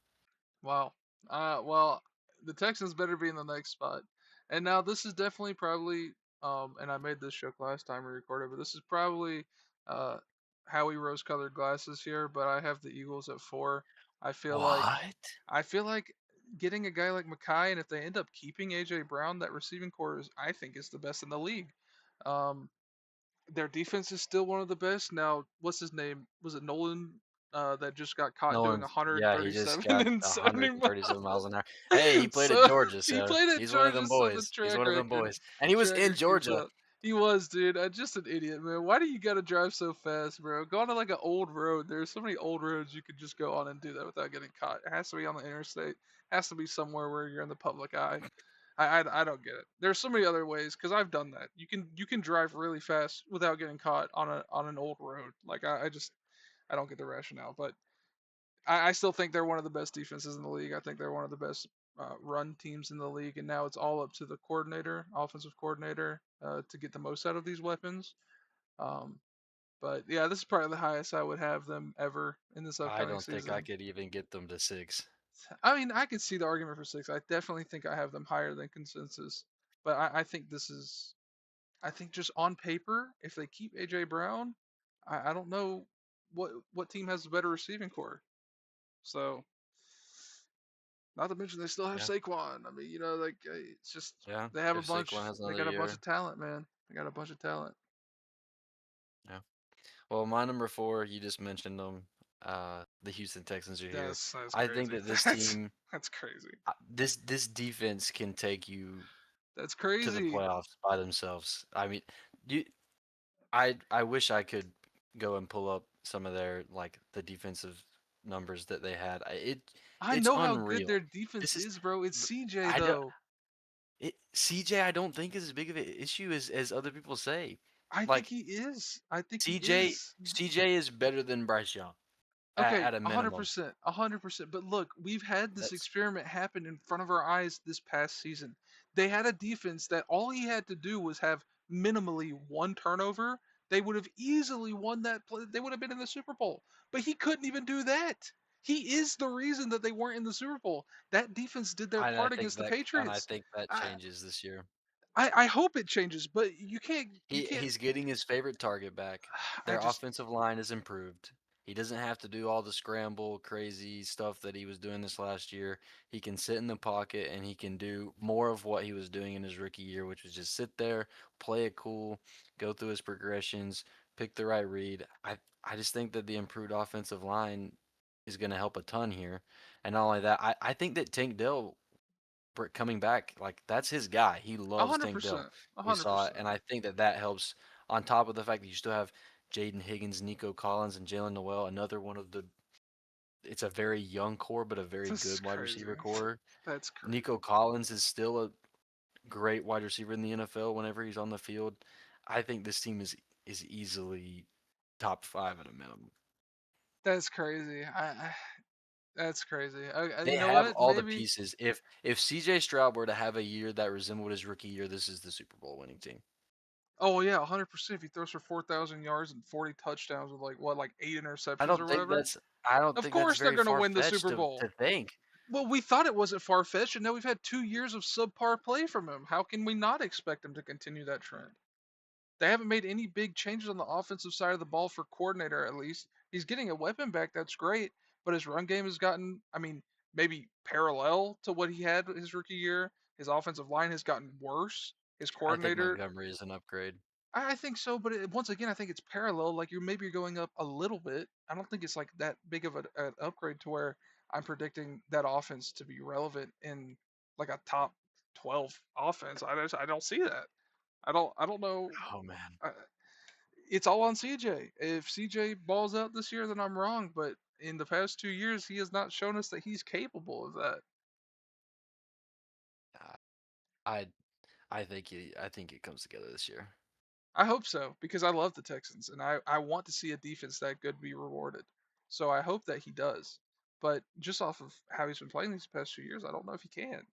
Wow. Well, the Texans better be in the next spot. And now this is definitely probably, and I made this joke last time we recorded, but this is probably uh, Howie rose-colored glasses here. But I have the Eagles at four. I feel like, What? I feel like getting a guy like Mackay, and if they end up keeping AJ Brown, that receiving core is, I think, is the best in the league. Um, their defense is still one of the best. Now, what's his name? Was it Nolan? That just got caught doing Nolan's, yeah, he just 137 got and 70 137 miles. miles an hour. Hey, he played at So Georgia, he so played at he's one of Georgia, them so the boys. He's track one of them record, boys. And he was track in record's Georgia. up. He was, dude. I'm just an idiot, man. Why do you gotta drive so fast, bro? Go on to like an old road. There's so many old roads you could just go on and do that without getting caught. It has to be on the interstate. It has to be somewhere where you're in the public eye. I don't get it. There's so many other ways because I've done that. You can drive really fast without getting caught on an old road. Like I don't get the rationale, but I still think they're one of the best defenses in the league. I think they're one of the best run teams in the league, and now it's all up to the coordinator, offensive coordinator, to get the most out of these weapons. Um, but yeah, this is probably the highest I would have them ever in this I upcoming don't think I season. could even get them to 6. I mean, I can see the argument for six. I definitely think I have them higher than consensus, but I think this is. I think just on paper, if they keep AJ Brown, I don't know what team has a better receiving core. So, not to mention they still have Yeah. Saquon. I mean, like it's just Yeah. they have a If Saquon bunch. has They another got a bunch year. of talent, man. They got a bunch of talent. Yeah. Well, my number 4, you just mentioned them. The Houston Texans are here. That's I think crazy. that this That's team, that's crazy. this defense can take you That's to the crazy. playoffs by themselves. I mean, you, I wish I could go and pull up some of their like the defensive numbers that they had. I It's know how good unreal. their defense This is is, bro. It's CJ I don't though. CJ. I don't think is as big of an issue as other people say. I think Like he is. I think he CJ is. CJ is better than Bryce Young Okay, at a a hundred minimum. percent, 100%. But look, we've had this That's experiment happen in front of our eyes this past season. They had a defense that all he had to do was have minimally one turnover. They would have easily won that play. They would have been in the Super Bowl. But he couldn't even do that. He is the reason that they weren't in the Super Bowl. That defense did their and I part think against the that and I Patriots. think that I changes this year. I hope it changes, but you can't. He's getting his favorite target back. I Their just offensive line is improved. He doesn't have to do all the scramble, crazy stuff that he was doing this last year. He can sit in the pocket and he can do more of what he was doing in his rookie year, which was just sit there, play it cool, go through his progressions, pick the right read. I just think that the improved offensive line is going to help a ton here. And not only that, I think that Tank Dell coming back, like that's his guy. He A loves hundred Tank Dell. percent, a We hundred saw it, percent. and I think that that helps. On top of the fact that you still have Jaden Higgins, Nico Collins, and Jalen Noel, another one of the. It's a very young core, but a very This is good wide crazy. receiver core. That's Nico crazy. Collins is still a great wide receiver in the NFL whenever he's on the field. I think this team is easily top five at a minimum. That's crazy. That's crazy. They You know have what? all the Maybe. pieces. If CJ Stroud were to have a year that resembled his rookie year, this is the Super Bowl winning team. Oh yeah, 100%. If he throws for 4,000 yards and 40 touchdowns with like 8 I interceptions or don't think whatever, that's I don't of think that's course they're very gonna far win the fetched Super to Bowl. think. Well, we thought it wasn't far fetched, and now we've had 2 years of subpar play from him. How can we not expect him to continue that trend? They haven't made any big changes on the offensive side of the ball for coordinator, at least. He's getting a weapon back, that's great, but his run game has gotten, I mean, maybe parallel to what he had his rookie year. His offensive line has gotten worse. His I think coordinator, Montgomery is an upgrade. I think so, but once again, I think it's parallel. Like you're going up a little bit. I don't think it's like that big of an upgrade to where I'm predicting that offense to be relevant in like a top 12 offense. I don't see that. I don't know. Oh man. I, it's all on CJ. If CJ balls out this year, then I'm wrong. But in the past 2 years, he has not shown us that he's capable of that. Uh, I I think it comes together this year. I hope so because I love the Texans and I want to see a defense that good be rewarded. So I hope that he does. But just off of how he's been playing these past few years, I don't know if he can.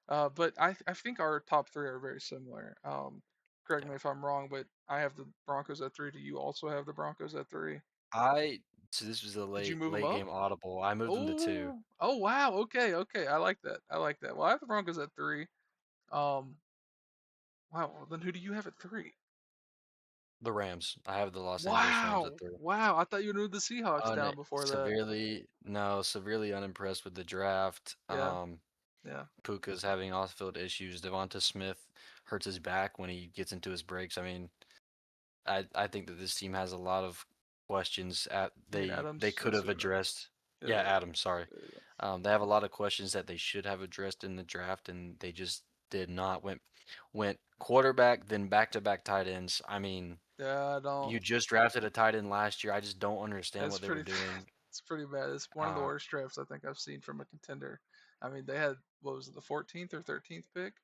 But I think our top three are very similar. Correct Yeah. me if I'm wrong, but I have the Broncos at three. Do you also have the Broncos at three? I so this was a Did you move them late up? game audible. I moved them to two. Oh wow. Okay, okay. I like that. I like that. Well, I have the Broncos at three. Um, wow. Well, then who do you have at three? The Rams. I have the Los Angeles Rams at Wow. three. Wow. I thought you moved the Seahawks down before that. Severely unimpressed with the draft. Yeah. Yeah. Puka's having off-field issues. Devonta Smith hurts his back when he gets into his breaks. I mean, I think that this team has a lot of questions You mean they Adams? could That's have who. addressed. Yeah. Yeah, Adam, sorry. Yeah. Yeah. They have a lot of questions that they should have addressed in the draft, and they just did not. Went quarterback, then back-to-back tight ends. I mean, Yeah, I don't. you just drafted a tight end last year. I just don't understand It's what they were pretty. doing. It's pretty bad. It's one of the Uh, worst drafts I think I've seen from a contender. I mean, they had what was it, the 14th or 13th pick,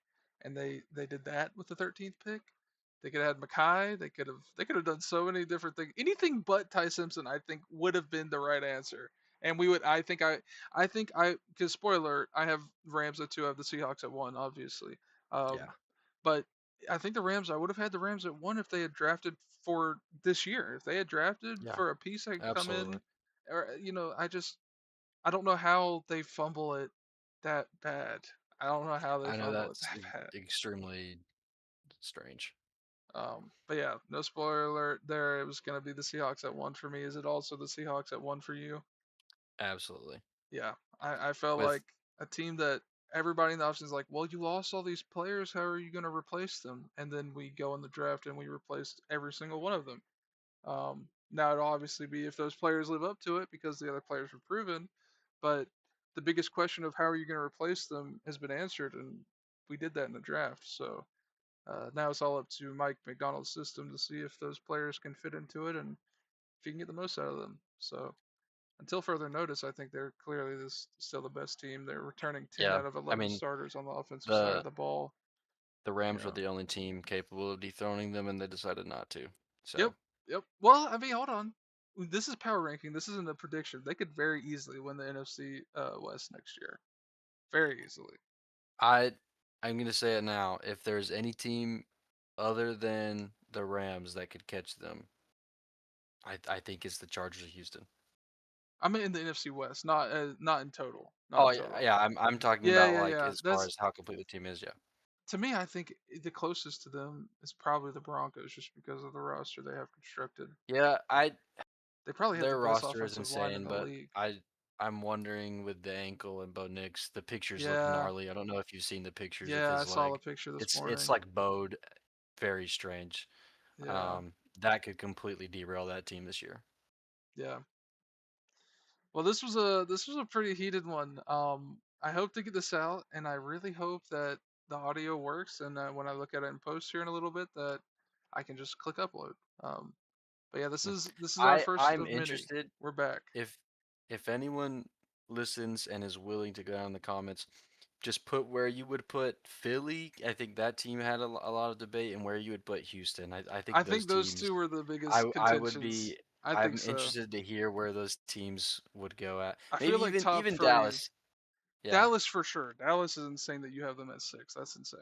and they did that with the 13th pick. They could have had Mackay. They could have done so many different things. Anything but Ty Simpson, I think, would have been the right answer. And we would. I think I. Because spoiler, I have Rams at two. I have the Seahawks at one, obviously. yeah, But I think the Rams. I would have had the Rams at one if they had drafted for this year. If they had drafted yeah, for a piece that could come absolutely. in, or I don't know how they fumble it that bad. I don't know how they I know fumble it that's that bad. extremely strange. But yeah, no spoiler alert there. It was gonna be the Seahawks at one for me. Is it also the Seahawks at one for you? Absolutely. Yeah, I felt With like a team that everybody in the offseason is like, well, you lost all these players. How are you gonna replace them? And then we go in the draft and we replaced every single one of them. Now it'll obviously be if those players live up to it because the other players were proven, but the biggest question of how are you going to replace them has been answered, and we did that in the draft. So now it's all up to Mike McDonald's system to see if those players can fit into it and if you can get the most out of them. So until further notice, I think they're clearly still the best team. They're returning 10 yeah, out of I 11 mean starters on the offensive side of the the ball. the You Rams were know. the only team capable of dethroning them, and they decided not to. Yep. So Yep. Well, I mean, hold on. This is power ranking. This isn't a prediction. They could very easily win the NFC West next year. Very easily. I I'm gonna say it now. If there's any team other than the Rams that could catch them, I think it's the Chargers of Houston. I mean, in the NFC West, not in total. Not Oh in yeah, total. yeah. I'm talking Yeah, about yeah, like yeah. as far That's as how complete the team is. Yeah, to me. I think the closest to them is probably the Broncos, just because of the roster they have constructed. yeah. I They probably have the Their best roster is offensive line in insane, the but league. I'm wondering with the ankle and Bo Nix, the pictures look Yeah, gnarly. I don't know if you've seen the pictures of yeah. I his saw the leg. picture this It's morning. like bowed, very strange. Yeah, That could completely derail that team this year. yeah. Well, this was a pretty heated one. I hope to get this out, and I really hope that the audio works, and when I look at it in post here in a little bit, that I can just click upload. Um, but yeah, this Mm. is our first I'm of many. interested We're back. if anyone listens and is willing to go down in the comments, just put where you would put Philly. I think that team had a lot of debate, and where you would put Houston. I I think those think those teams. two were the biggest I would contentions. be. I think I'm so. interested to hear where those teams would go at. I feel Maybe like top even three. Dallas. Yeah, Dallas for sure. Dallas is insane that you have them at six. That's insane.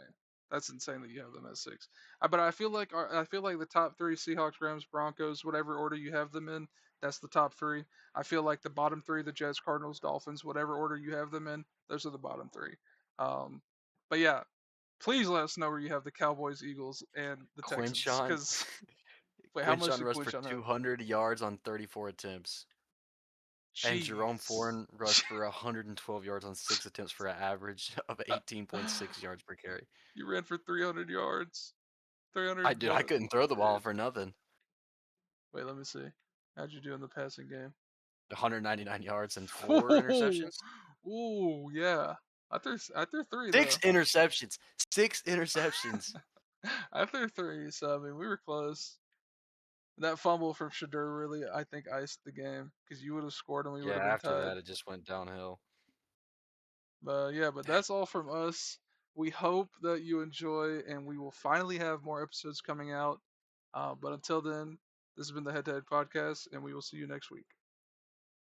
That's insane that you have them at six. But I feel like the top three: Seahawks, Rams, Broncos, whatever order you have them in, that's the top three. I feel like the bottom three: the Jets, Cardinals, Dolphins, whatever order you have them in, those are the bottom three. Um, but yeah, please let us know where you have the Cowboys, Eagles, and the Texans. Quinshon. Because wait, how much Quinshon did rushed for Quinshawn have? 200 yards on 34 attempts. And Jerome Jeez. Foreign rushed for 112 yards on 6 attempts for an average of 18.6 yards per carry. You ran for 300 yards. 300 I what? couldn't throw the ball Dude. for nothing. Wait, let me see. How'd you do in the passing game? 199 yards and four Ooh, interceptions. ooh, yeah. I threw three Six though. interceptions. Six interceptions. I threw three, so I mean we were close. That fumble from Shadur really, I think, iced the game because you would have scored and we would Yeah, have been after tied. that it just went downhill. But yeah, but Dang. that's all from us. We hope that you enjoy, and we will finally have more episodes coming out. But until then, this has been the Head to Head Podcast, and we will see you next week.